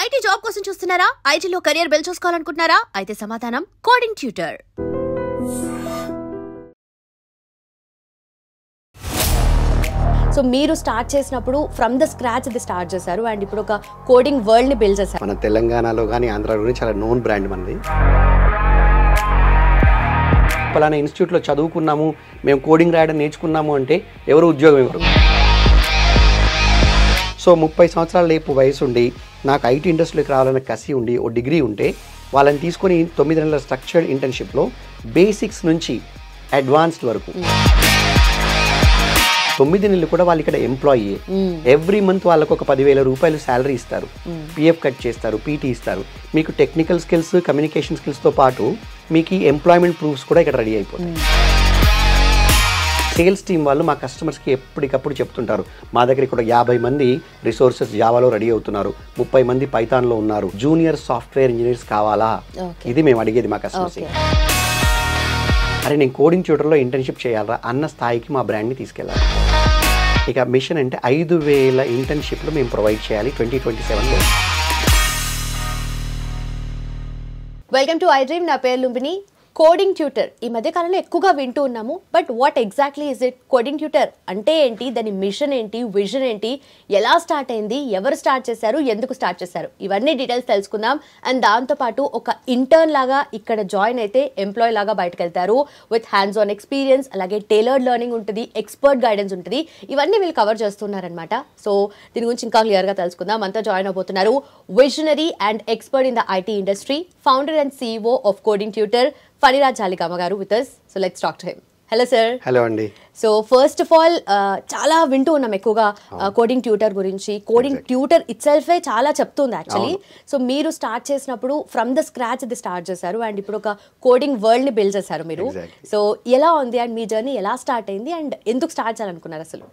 IT job కోసం చూస్తున్నారా? ఐటీలో కెరియర్ బిల్డ్ చేసుకోవాలనుకుంటున్నారా? అయితే సమాధానం కోడింగ్ ట్యూటర్. సో మీరు స్టార్ట్ చేసినప్పుడు ఫ్రమ్ ద స్క్రాచ్ ఇది స్టార్ట్ చేశారు అండ్ ఇప్పుడు ఒక కోడింగ్ వరల్డ్ ని బిల్డ్ చేశారు. మన తెలంగాణలో కానీ ఆంధ్రాలో చాలా నోన్ బ్రాండ్ మనది. పలానా ఇన్స్టిట్యూట్లో చదువుకున్నాము, మేము కోడింగ్ రాయడం నేర్చుకున్నాము అంటే ఎవరు ఉద్యోగం ఇవ్వరు. సో 30 సంవత్సరాల లేపు వయసు ఉండి నాకు ఐటీ ఇండస్ట్రీలోకి రావాలన్న కసి ఉండి ఓ డిగ్రీ ఉంటే వాళ్ళని తీసుకొని 9 నెలల స్ట్రక్చర్డ్ ఇంటర్న్షిప్లో బేసిక్స్ నుంచి అడ్వాన్స్డ్ వరకు 9 నెలలు కూడా వాళ్ళు ఇక్కడ ఎంప్లాయీ. ఎవ్రీ మంత్ వాళ్ళకు ఒక 10,000 రూపాయలు శాలరీ ఇస్తారు, పిఎఫ్ కట్ చేస్తారు, పీటీ ఇస్తారు. మీకు టెక్నికల్ స్కిల్స్, కమ్యూనికేషన్ స్కిల్స్తో పాటు మీకు ఈ ఎంప్లాయ్మెంట్ ప్రూఫ్స్ కూడా ఇక్కడ రెడీ అయిపోతాయి. సేల్స్ టీమ్ వాళ్ళు మా కస్టమర్స్కి ఎప్పటికప్పుడు చెప్తుంటారు, మా దగ్గర ఇక్కడ 50 మంది రిసోర్సెస్ జావాలో రెడీ అవుతున్నారు, 30 మంది పైథాన్లో ఉన్నారు, జూనియర్ సాఫ్ట్వేర్ ఇంజనీర్స్ కావాలా? ఇది మేము అడిగేది మా కస్టమర్స్కి. అరే నేను కోడింగ్ ట్యూటర్లో ఇంటర్న్షిప్ చేయాలరా అన్న స్థాయికి మా బ్రాండ్ని తీసుకెళ్ళాలి. ఇక మిషన్ అంటే 5,000 ఇంటర్న్షిప్లు మేము ప్రొవైడ్ చేయాలి 2027లో. Welcome to I Dream. నా పేరు లుంబిని. కోడింగ్ ట్యూటర్ ఈ మధ్య కాలంలో ఎక్కువగా వింటూ ఉన్నాము. But what exactly is it? Coding tutor అంటే ఏంటి? దాని మిషన్ ఏంటి? విజన్ ఏంటి? ఎలా స్టార్ట్ అయింది? ఎవరు స్టార్ట్ చేశారు? ఎందుకు స్టార్ట్ చేశారు? ఇవన్నీ డీటెయిల్స్ తెలుసుకుందాం. అండ్ దాంతోపాటు ఒక ఇంటర్న్ లాగా ఇక్కడ జాయిన్ అయితే ఎంప్లాయ్ లాగా బయటకు వెళ్తారు విత్ హ్యాండ్స్ ఆన్ ఎక్స్పీరియన్స్, అలాగే టైలర్డ్ లెర్నింగ్ ఉంటుంది, ఎక్స్పర్ట్ గైడెన్స్ ఉంటుంది. ఇవన్నీ వీళ్ళు కవర్ చేస్తున్నారనమాట. సో దీని గురించి ఇంకా క్లియర్గా తెలుసుకుందాం. అంతా జాయిన్ అవబోతున్నారు visionary and expert in the IT industry, founder and CEO of coding tutor, Phaniraj Jalikama గారు with us. So let's talk to him. Hello sir. Hello అండి. సో ఫస్ట్ ఆఫ్ ఆల్ చాలా వింటూ ఉన్నాం ఎక్కువగా కోడింగ్ ట్యూటర్ గురించి. కోడింగ్ ట్యూటర్ ఇట్ సెల్ఫే చాలా చెప్తుంది యాక్చువల్లీ. సో మీరు స్టార్ట్ చేసినప్పుడు ఫ్రమ్ ద స్క్రాచ్ ఇది స్టార్ట్ చేశారు అండ్ ఇప్పుడు ఒక కోడింగ్ వరల్డ్ ని బిల్డ్ చేశారు మీరు. సో ఎలా ఉంది అండ్ మీ జర్నీ ఎలా స్టార్ట్ అయింది అండ్ ఎందుకు స్టార్ట్ చేయాలనుకున్నారు అసలు?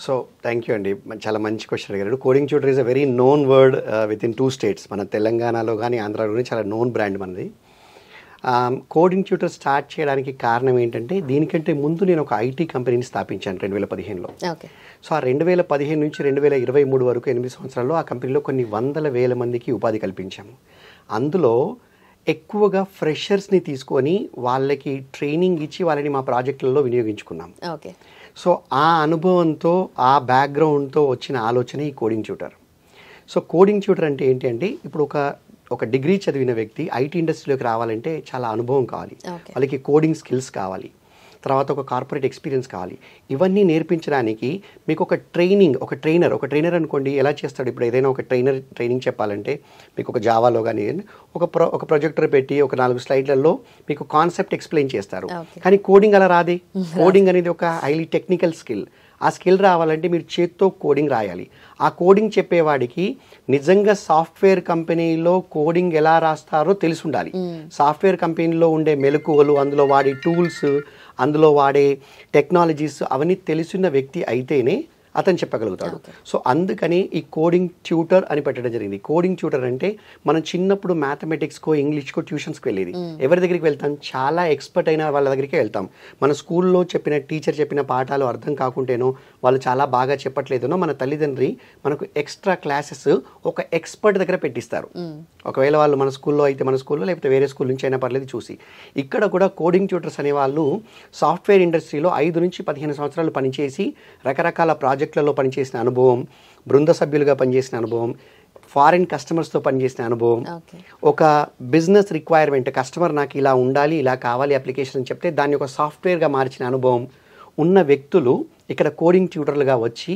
సో థ్యాంక్ యూ అండి, చాలా మంచి క్వశ్చన్ అడిగారు. Coding tutor is a very known word with in 2 states. మన తెలంగాణలో కానీ ఆంధ్రాలో కానీ చాలా నోన్ బ్రాండ్ మనది. కోడింగ్ ట్యూటర్ స్టార్ట్ చేయడానికి కారణం ఏంటంటే దీనికంటే ముందు నేను ఒక ఐటీ కంపెనీని స్థాపించాను 2015లో. సో ఆ 2015 నుంచి 2023 వరకు 8 సంవత్సరాల్లో ఆ కంపెనీలో కొన్ని 100,000 మందికి ఉపాధి కల్పించాము. అందులో ఎక్కువగా ఫ్రెషర్స్ని తీసుకొని వాళ్ళకి ట్రైనింగ్ ఇచ్చి వాళ్ళని మా ప్రాజెక్టులలో వినియోగించుకున్నాం. సో ఆ అనుభవంతో, ఆ బ్యాక్గ్రౌండ్తో వచ్చిన ఆలోచన ఈ coding tutor. So coding tutor అంటే ఏంటి అంటే ఇప్పుడు ఒక డిగ్రీ చదివిన వ్యక్తి ఐటీ ఇండస్ట్రీలోకి రావాలంటే చాలా అనుభవం కావాలి, వాళ్ళకి కోడింగ్ స్కిల్స్ కావాలి, తర్వాత ఒక కార్పొరేట్ ఎక్స్పీరియన్స్ కావాలి. ఇవన్నీ నేర్పించడానికి మీకు ఒక ట్రైనర్ అనుకోండి ఎలా చేస్తాడు? ఇప్పుడు ఏదైనా ఒక ట్రైనింగ్ చెప్పాలంటే మీకు ఒక జావాలో కానీ ఒక ప్రొజెక్టర్ పెట్టి ఒక 4 స్లైడ్లలో మీకు కాన్సెప్ట్ ఎక్స్ప్లెయిన్ చేస్తారు. కానీ కోడింగ్ అలా రాదే. కోడింగ్ అనేది ఒక హైలీ టెక్నికల్ స్కిల్. ఆ స్కిల్ రావాలంటే మీరు చేత్తో కోడింగ్ రాయాలి. ఆ కోడింగ్ చెప్పేవాడికి నిజంగా సాఫ్ట్వేర్ కంపెనీలో కోడింగ్ ఎలా రాస్తారో తెలిసి ఉండాలి. సాఫ్ట్వేర్ కంపెనీలో ఉండే మెలకువలు, అందులో వాడే టూల్స్, అందులో వాడే టెక్నాలజీస్ అవన్నీ తెలిసిన వ్యక్తి అయితేనే అతను చెప్పగలుగుతాడు. సో అందుకని ఈ కోడింగ్ ట్యూటర్ అని పెట్టడం జరిగింది. కోడింగ్ ట్యూటర్ అంటే మనం చిన్నప్పుడు మ్యాథమెటిక్స్కో ఇంగ్లీష్కో ట్యూషన్స్కి వెళ్ళేది. ఎవరి దగ్గరికి వెళ్తాం? చాలా ఎక్స్పర్ట్ అయిన వాళ్ళ దగ్గరికి వెళ్తాం. మన స్కూల్లో టీచర్ చెప్పిన పాఠాలు అర్థం కాకుంటేనో, వాళ్ళు చాలా బాగా చెప్పట్లేదనో మన తల్లిదండ్రి మనకు ఎక్స్ట్రా క్లాసెస్ ఒక ఎక్స్పర్ట్ దగ్గర పెట్టిస్తారు. ఒకవేళ వాళ్ళు మన స్కూల్లో అయితే మన స్కూల్లో, లేకపోతే వేరే స్కూల్ నుంచి అయినా పర్లేదు చూసి. ఇక్కడ కూడా కోడింగ్ ట్యూటర్స్ అనేవాళ్ళు సాఫ్ట్వేర్ ఇండస్ట్రీలో 5 నుంచి 15 సంవత్సరాలు పనిచేసి రకరకాల ప్రాజెక్టులలో పనిచేసిన అనుభవం, బృంద సభ్యులుగా పనిచేసిన అనుభవం, ఫారిన్ కస్టమర్స్తో పనిచేసిన అనుభవం, ఒక బిజినెస్ రిక్వైర్మెంట్, కస్టమర్ నాకు ఇలా ఉండాలి, ఇలా కావాలి అప్లికేషన్ అని చెప్తే దాన్ని ఒక సాఫ్ట్వేర్గా మార్చిన అనుభవం ఉన్న వ్యక్తులు ఇక్కడ కోడింగ్ ట్యూటర్లుగా వచ్చి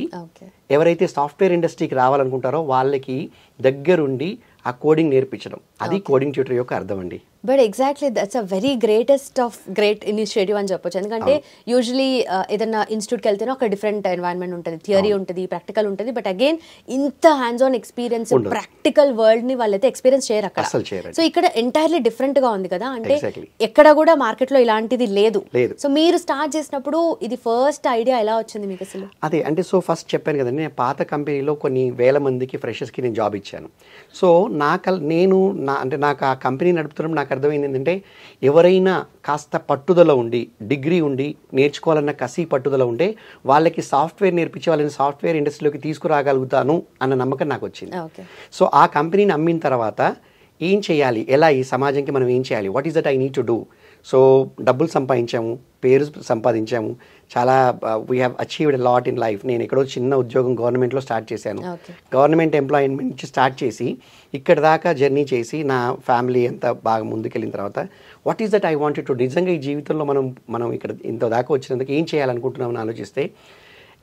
ఎవరైతే సాఫ్ట్వేర్ ఇండస్ట్రీకి రావాలనుకుంటారో వాళ్ళకి దగ్గరుండి ఆ కోడింగ్ నేర్పించడం, అది కోడింగ్ ట్యూటర్ యొక్క అర్థం అండి. But exactly that's a very greatest of great initiative అని చెప్పొచ్చు. ఎందుకంటే యూజువలీ ఏదైనా ఇన్స్టిట్యూట్కి వెళ్తేనే ఒక డిఫరెంట్ ఎన్వైరన్మెంట్ ఉంటుంది, థియరీ ఉంటుంది, ప్రాక్టికల్ ఉంటుంది. బట్ అగైన్ ఇంత hands on experience, practical world ని వాళ్ళైతే ఎక్స్పీరియన్స్ చేయరు అక్కడ. సో ఇక్కడ ఎంటైర్లీ డిఫరెంట్ గా ఉంది కదా, అంటే ఎక్కడ కూడా మార్కెట్ లో ఇలాంటిది లేదు. సో మీరు స్టార్ట్ చేసినప్పుడు ఇది ఫస్ట్ ఐడియా ఎలా వచ్చింది మీకు అసలు? అదే అంటే సో ఫస్ట్ చెప్పాను కదండి, నేను పాత కంపెనీలో కొన్ని 1000 మందికి ఫ్రెషర్స్కి నేను జాబ్ ఇచ్చాను. సో నాకు ఆ కంపెనీ నడుపుతున్నప్పుడు నాకు అర్థమైంది ఏంటంటే ఎవరైనా కాస్త పట్టుదల ఉండి డిగ్రీ ఉండి నేర్చుకోవాలన్న కసి పట్టుదల ఉంటే వాళ్ళకి సాఫ్ట్వేర్ నేర్పించి వాళ్ళని సాఫ్ట్వేర్ ఇండస్ట్రీలోకి తీసుకురాగలుగుతాను అన్న నమ్మకం నాకు వచ్చింది. సో ఆ కంపెనీని అమ్మిన తర్వాత ఏం చేయాలి, ఎలా ఈ సమాజంకి మనం ఏం చేయాలి, what is that I need to do. So డబ్బులు సంపాదించాము, పేరు సంపాదించాము, చాలా we have achieved lot in life. నేను ఎక్కడో చిన్న ఉద్యోగం గవర్నమెంట్లో స్టార్ట్ చేశాను. గవర్నమెంట్ ఎంప్లాయ్మెంట్ నుంచి స్టార్ట్ చేసి ఇక్కడ దాకా జర్నీ చేసి నా ఫ్యామిలీ ఎంత బాగా ముందుకెళ్ళిన తర్వాత what is that I wanted to, నిజంగా ఈ జీవితంలో మనం ఇక్కడ ఇంత దాకా వచ్చినందుకు ఏం చేయాలనుకుంటున్నామని ఆలోచిస్తే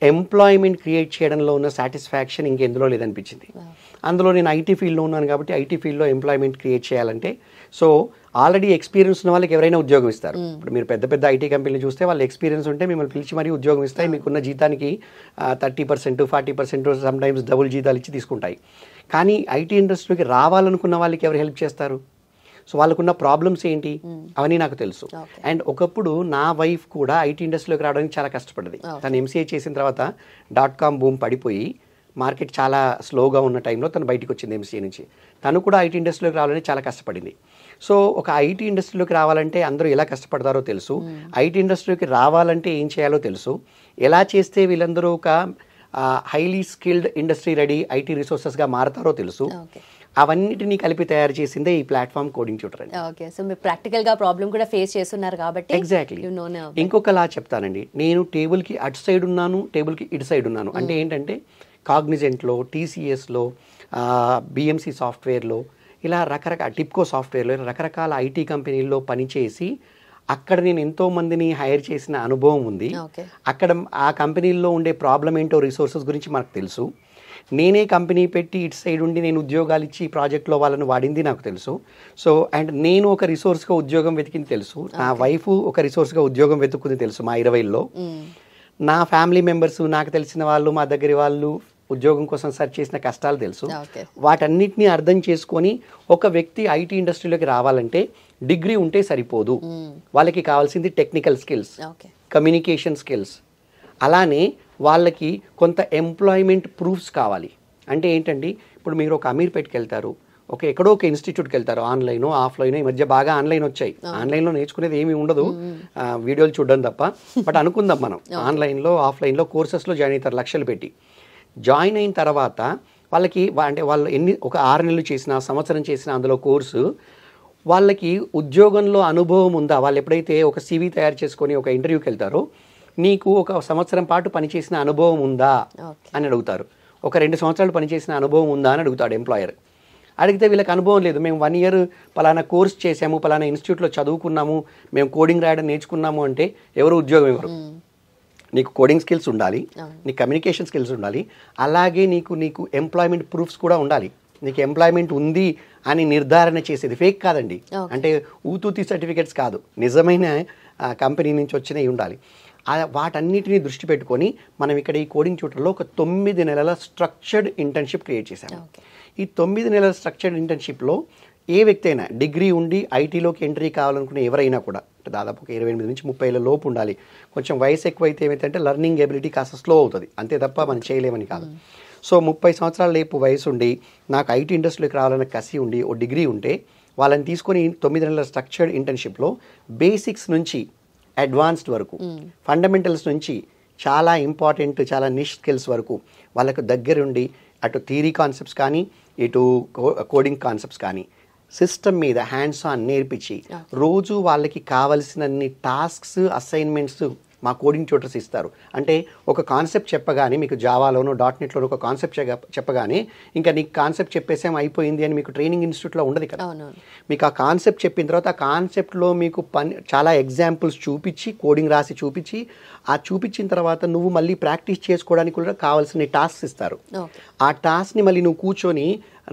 ఎంప్లాయ్మెంట్ క్రియేట్ చేయడంలో ఉన్న సాటిస్ఫాక్షన్ ఇంకెందులో లేదనిపించింది. అందులో నేను ఐటీ ఫీల్డ్లో ఉన్నాను కాబట్టి ఐటీ ఫీల్డ్లో ఎంప్లాయ్మెంట్ క్రియేట్ చేయాలంటే సో ఆల్రెడీ ఎక్స్పీరియన్స్ ఉన్న వాళ్ళకి ఎవరైనా ఉద్యోగం ఇస్తారు. ఇప్పుడు మీరు పెద్ద పెద్ద ఐటీ కంపెనీలు చూస్తే వాళ్ళు ఎక్స్పీరియన్స్ ఉంటే మిమ్మల్ని పిలిచి మరీ ఉద్యోగం ఇస్తాయి. మీకున్న జీతానికి 30%, 40%, సమ్టైమ్స్ డబుల్ జీతాలు ఇచ్చి తీసుకుంటాయి. కానీ ఐటీ ఇండస్ట్రీకి రావాలనుకున్న వాళ్ళకి ఎవరు హెల్ప్ చేస్తారు? సో వాళ్ళకున్న ప్రాబ్లమ్స్ ఏంటి అవన్నీ నాకు తెలుసు. అండ్ ఒకప్పుడు నా వైఫ్ కూడా ఐటీ ఇండస్ట్రీలోకి రావడానికి చాలా కష్టపడ్డది. తను ఎంసీఏ చేసిన తర్వాత .com బూమ్ పడిపోయి మార్కెట్ చాలా స్లోగా ఉన్న టైంలో తను బయటికి వచ్చింది ఎంసీఏ నుంచి. తను కూడా ఐటీ ఇండస్ట్రీలోకి రావాలని చాలా కష్టపడింది. సో ఒక ఐటీ ఇండస్ట్రీలోకి రావాలంటే అందరూ ఎలా కష్టపడతారో తెలుసు, ఐటీ ఇండస్ట్రీలోకి రావాలంటే ఏం చేయాలో తెలుసు, ఎలా చేస్తే వీళ్ళందరూ ఒక highly skilled industry ready IT రిసోర్సెస్గా మారతారో తెలుసు. అవన్నిటినీ కలిపి తయారు చేసిందే ఈ ప్లాట్ఫామ్ కోడింగ్ ట్యూటర్ అండి. ఓకే, సో మీరు ప్రాక్టికల్గా ప్రాబ్లం కూడా ఫేస్ చేస్తున్నారు కాబట్టి. ఎగ్జాక్ట్లీ. ఇంకొకలా చెప్తానండి, నేను టేబుల్కి అటు సైడ్ ఉన్నాను, టేబుల్కి ఇటు సైడ్ ఉన్నాను. అంటే ఏంటంటే కాగ్నిజెంట్లో, టీసీఎస్లో, బిఎంసీ సాఫ్ట్వేర్లో, ఇలా రకరకాల టిప్కో సాఫ్ట్వేర్లో రకరకాల ఐటీ కంపెనీల్లో పనిచేసి అక్కడ నేను ఎంతో మందిని హైర్ చేసిన అనుభవం ఉంది. అక్కడ ఆ కంపెనీల్లో ఉండే ప్రాబ్లం ఏంటో రిసోర్సెస్ గురించి మనకు తెలుసు. నేనే కంపెనీ పెట్టి ఇటు సైడ్ ఉండి నేను ఉద్యోగాలు ఇచ్చి ప్రాజెక్ట్లో వాళ్ళని వాడింది నాకు తెలుసు. సో అండ్ నేను ఒక రిసోర్స్గా ఉద్యోగం వెతికింది తెలుసు, నా వైఫ్ ఒక రిసోర్స్గా ఉద్యోగం వెతుక్కుంది తెలుసు. మా 20లో నా ఫ్యామిలీ మెంబర్స్, నాకు తెలిసిన వాళ్ళు, మా దగ్గర వాళ్ళు ఉద్యోగం కోసం సెర్చ్ చేసిన కష్టాలు తెలుసు. వాటన్నిటిని అర్థం చేసుకొని ఒక వ్యక్తి ఐటీ ఇండస్ట్రీలోకి రావాలంటే డిగ్రీ ఉంటే సరిపోదు, వాళ్ళకి కావాల్సింది టెక్నికల్ స్కిల్స్, కమ్యూనికేషన్ స్కిల్స్, అలానే వాళ్ళకి కొంత ఎంప్లాయ్మెంట్ ప్రూఫ్స్ కావాలి. అంటే ఏంటండి, ఇప్పుడు మీరు ఒక అమీర్పేట్కి వెళ్తారు, ఎక్కడో ఒక ఇన్స్టిట్యూట్కి వెళ్తారు, ఆన్లైన్ ఆఫ్లైన్, ఈ మధ్య బాగా ఆన్లైన్ వచ్చాయి. ఆన్లైన్లో నేర్చుకునేది ఏమీ ఉండదు, వీడియోలు చూడడం తప్ప. బట్ అనుకుందాం మనం ఆన్లైన్లో ఆఫ్లైన్లో కోర్సెస్లో జాయిన్ అవుతారు లక్షలు పెట్టి. జాయిన్ అయిన తర్వాత వాళ్ళకి అంటే వాళ్ళు ఒక 6 నెలలు చేసిన, సంవత్సరం చేసిన అందులో కోర్సు, వాళ్ళకి ఉద్యోగంలో అనుభవం ఉందా? వాళ్ళు ఎప్పుడైతే ఒక CV తయారు చేసుకొని ఒక ఇంటర్వ్యూకి వెళ్తారో, నీకు ఒక సంవత్సరం పాటు పనిచేసిన అనుభవం ఉందా అని అడుగుతారు. ఒక 2 సంవత్సరాలు పనిచేసిన అనుభవం ఉందా అని అడుగుతాడు ఎంప్లాయర్. అడిగితే వీళ్ళకి అనుభవం లేదు, మేము 1 ఇయర్ పలానా కోర్స్ చేసాము, పలానా ఇన్స్టిట్యూట్లో చదువుకున్నాము, మేము కోడింగ్ రాయడం నేర్చుకున్నాము అంటే ఎవరు ఉద్యోగం ఇవ్వరు. నీకు కోడింగ్ స్కిల్స్ ఉండాలి, నీకు కమ్యూనికేషన్ స్కిల్స్ ఉండాలి, అలాగే నీకు ఎంప్లాయ్మెంట్ ప్రూఫ్స్ కూడా ఉండాలి. నీకు ఎంప్లాయ్మెంట్ ఉంది అని నిర్ధారణ చేసేది ఫేక్ కాదండి, అంటే ఊతూతి సర్టిఫికెట్స్ కాదు, నిజమైన కంపెనీ నుంచి వచ్చినవి ఉండాలి. వాటన్నిటిని దృష్టి పెట్టుకొని మనం ఇక్కడ ఈ కోడింగ్ ట్యూటర్లో ఒక 9 నెలల స్ట్రక్చర్డ్ ఇంటర్న్షిప్ క్రియేట్ చేశాము. ఈ 9 నెలల స్ట్రక్చర్డ్ ఇంటర్న్షిప్లో ఏ వ్యక్తి అయినా డిగ్రీ ఉండి ఐటీలోకి ఎంట్రీ కావాలనుకునే ఎవరైనా కూడా దాదాపు 28 నుంచి 30 లోపు ఉండాలి. కొంచెం వయసు ఎక్కువైతే ఏమైతే లర్నింగ్ ఎబిలిటీ కాస్త స్లో అవుతుంది, అంతే తప్ప మనం చేయలేమని కాదు. సో 30 సంవత్సరాల లేపు వయసు ఉండి నాకు ఐటీ ఇండస్ట్రీలోకి రావాలన్న కసి ఉండి ఓ డిగ్రీ ఉంటే వాళ్ళని తీసుకొని 9 నెలల స్ట్రక్చర్డ్ ఇంటర్న్షిప్లో బేసిక్స్ నుంచి అడ్వాన్స్డ్ వరకు, ఫండమెంటల్స్ నుంచి చాలా ఇంపార్టెంట్, చాలా నిష్ స్కిల్స్ వరకు వాళ్ళకు దగ్గరుండి అటు థియరీ కాన్సెప్ట్స్ కానీ ఇటు కోడింగ్ కాన్సెప్ట్స్ కానీ సిస్టమ్ మీద హ్యాండ్స్ ఆన్ నేర్పించి రోజు వాళ్ళకి కావలసినన్ని టాస్క్స్, అసైన్మెంట్స్ మా కోడింగ్ ట్యూటర్స్ ఇస్తారు. అంటే ఒక కాన్సెప్ట్ చెప్పగానే మీకు జావాలోనో .NETలోనో ఒక కాన్సెప్ట్ చెప్పగానే ఇంకా నీకు కాన్సెప్ట్ చెప్పేసాం అయిపోయింది అని మీకు ట్రైనింగ్ ఇన్స్టిట్యూట్లో ఉండదు కదా. మీకు ఆ కాన్సెప్ట్ చెప్పిన తర్వాత ఆ కాన్సెప్ట్లో మీకు చాలా ఎగ్జాంపుల్స్ చూపించి, కోడింగ్ రాసి చూపించి, ఆ చూపించిన తర్వాత నువ్వు మళ్ళీ ప్రాక్టీస్ చేసుకోవడానికి కూడా కావాల్సిన టాస్క్స్ ఇస్తారు. ఆ టాస్క్ని మళ్ళీ నువ్వు కూర్చొని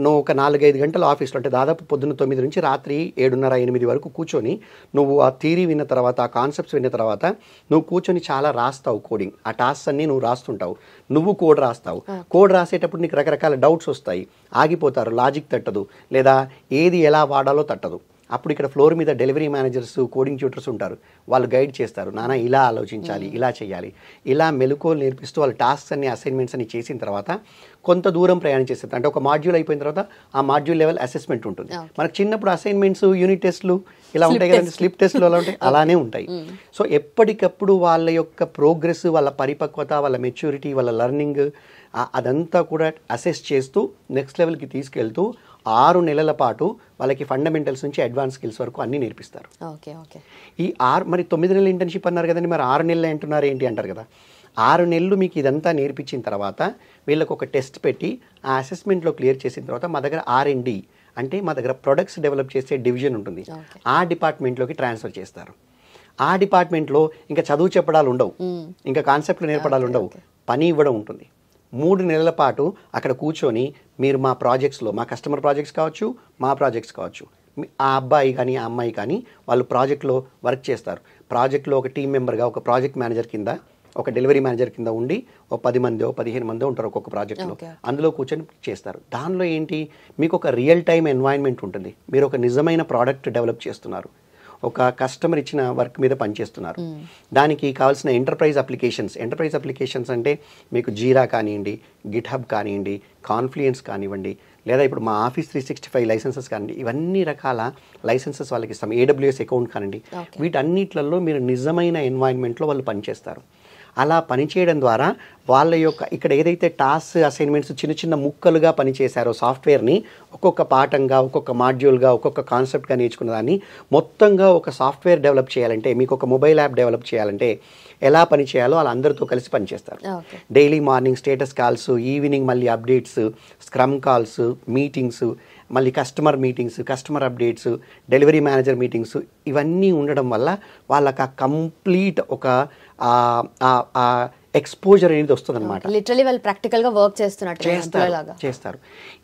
నువ్వు ఒక 4-5 గంటల ఆఫీస్లో, అంటే దాదాపు పొద్దున్న 9 నుంచి రాత్రి 7:30-8 వరకు కూర్చొని నువ్వు ఆ థియరీ విన్న తర్వాత, ఆ కాన్సెప్ట్స్ విన్న తర్వాత నువ్వు కూర్చొని చాలా రాస్తావు కోడింగ్. ఆ టాస్క్స్ అన్నీ నువ్వు రాస్తుంటావు, నువ్వు కోడ్ రాస్తావు. కోడ్ రాసేటప్పుడు నీకు రకరకాల డౌట్స్ వస్తాయి, ఆగిపోతారు, లాజిక్ తట్టదు, లేదా ఏది ఎలా వాడాలో తట్టదు. అప్పుడు ఇక్కడ ఫ్లోర్ మీద డెలివరీ మేనేజర్స్ కోడింగ్ ట్యూటర్స్ ఉంటారు, వాళ్ళు గైడ్ చేస్తారు, నాన్న ఇలా ఆలోచించాలి, ఇలా చేయాలి, ఇలా మెలకువలు నేర్పిస్తూ వాళ్ళు టాస్క్స్ అన్ని అసైన్మెంట్స్ అన్ని చేసిన తర్వాత కొంత దూరం ప్రయాణం చేస్తారు. అంటే ఒక మాడ్యూల్ అయిపోయిన తర్వాత ఆ మాడ్యూల్ లెవెల్ అసెస్మెంట్ ఉంటుంది. మనకు చిన్నప్పుడు అసైన్మెంట్స్, యూనిట్ టెస్ట్లు ఇలా ఉంటాయి కదండి, స్లిప్ టెస్ట్లు అలా ఉంటాయి, అలానే ఉంటాయి. సో ఎప్పటికప్పుడు వాళ్ళ యొక్క ప్రోగ్రెస్, వాళ్ళ పరిపక్వత, వాళ్ళ మెచ్యూరిటీ, వాళ్ళ లెర్నింగ్ అదంతా కూడా అసెస్ చేస్తూ నెక్స్ట్ లెవెల్కి తీసుకెళ్తూ 6 నెలల పాటు వాళ్ళకి ఫండమెంటల్స్ నుంచి అడ్వాన్స్ స్కిల్స్ వరకు అన్నీ నేర్పిస్తారు. ఈ మరి 9 నెలల ఇంటర్న్షిప్ అన్నారు కదండి, మరి 6 నెలలు అంటున్నారు ఏంటి అంటారు కదా. 6 నెలలు మీకు ఇదంతా నేర్పించిన తర్వాత వీళ్ళకి ఒక టెస్ట్ పెట్టి ఆ అసెస్మెంట్లో క్లియర్ చేసిన తర్వాత మా దగ్గర R&D అంటే మా దగ్గర ప్రొడక్ట్స్ డెవలప్ చేసే డివిజన్ ఉంటుంది, ఆ డిపార్ట్మెంట్లోకి ట్రాన్స్ఫర్ చేస్తారు. ఆ డిపార్ట్మెంట్లో ఇంకా చదువు చెప్పడాలు ఉండవు, ఇంకా కాన్సెప్ట్లు నేర్పడాలు ఉండవు, పని ఇవ్వడం ఉంటుంది. 3 నెలల పాటు అక్కడ కూర్చొని మీరు మా ప్రాజెక్ట్స్లో, మా కస్టమర్ ప్రాజెక్ట్స్ కావచ్చు, మా ప్రాజెక్ట్స్ కావచ్చు, ఆ అబ్బాయి కానీ ఆ అమ్మాయి కానీ వాళ్ళు ప్రాజెక్ట్లో వర్క్ చేస్తారు. ప్రాజెక్ట్లో ఒక టీం మెంబర్గా, ఒక ప్రాజెక్ట్ మేనేజర్ కింద, ఒక డెలివరీ మేనేజర్ కింద ఉండి ఒక 10 మందో 15 మందో ఉంటారు ఒక్కొక్క ప్రాజెక్ట్లో. అందులో కూర్చొని చేస్తారు. దానిలో ఏంటి, మీకు ఒక రియల్ టైమ్ ఎన్వైరన్మెంట్ ఉంటుంది, మీరు ఒక నిజమైన ప్రోడక్ట్ డెవలప్ చేస్తున్నారు, ఒక కస్టమర్ ఇచ్చిన వర్క్ మీద పనిచేస్తున్నారు. దానికి కావాల్సిన ఎంటర్ప్రైజ్ అప్లికేషన్స్ అంటే మీకు జీరా కానివ్వండి, గిట్హబ్ కానివ్వండి, కాన్ఫ్లుయెన్స్ కానివ్వండి, లేదా ఇప్పుడు మా ఆఫీస్ 365 లైసెన్సెస్ కానివ్వండి, ఇవన్నీ రకాల లైసెన్సెస్ వాళ్ళకి ఇస్తాం, AWS అకౌంట్ కానివ్వండి, వీటన్నిట్లలో మీరు నిజమైన ఎన్వైరన్మెంట్లో వాళ్ళు పనిచేస్తారు. అలా పనిచేయడం ద్వారా వాళ్ళ యొక్క ఇక్కడ ఏదైతే టాస్క్ అసైన్మెంట్స్ చిన్న చిన్న ముక్కలుగా పనిచేశారో సాఫ్ట్వేర్ని ఒక్కొక్క పాఠంగా, ఒక్కొక్క మాడ్యూల్గా, ఒక్కొక్క కాన్సెప్ట్గా నేర్చుకున్న దాన్ని మొత్తంగా ఒక సాఫ్ట్వేర్ డెవలప్ చేయాలంటే, మీకు ఒక మొబైల్ యాప్ డెవలప్ చేయాలంటే ఎలా పని చేయాలో అలా అందరితో కలిసి పనిచేస్తారు. Daily morning status calls, evening మళ్ళీ అప్డేట్స్, స్క్రమ్ కాల్స్, మీటింగ్స్, మళ్ళీ customer meetings, customer updates, delivery manager meetings, ఇవన్నీ ఉండడం వల్ల వాళ్ళకి ఆ కంప్లీట్ ఒక ఎక్స్పోజర్ అనేది వస్తుంది అనమాట. లిటరలీ వాళ్ళు ప్రాక్టికల్గా వర్క్ చేస్తారు.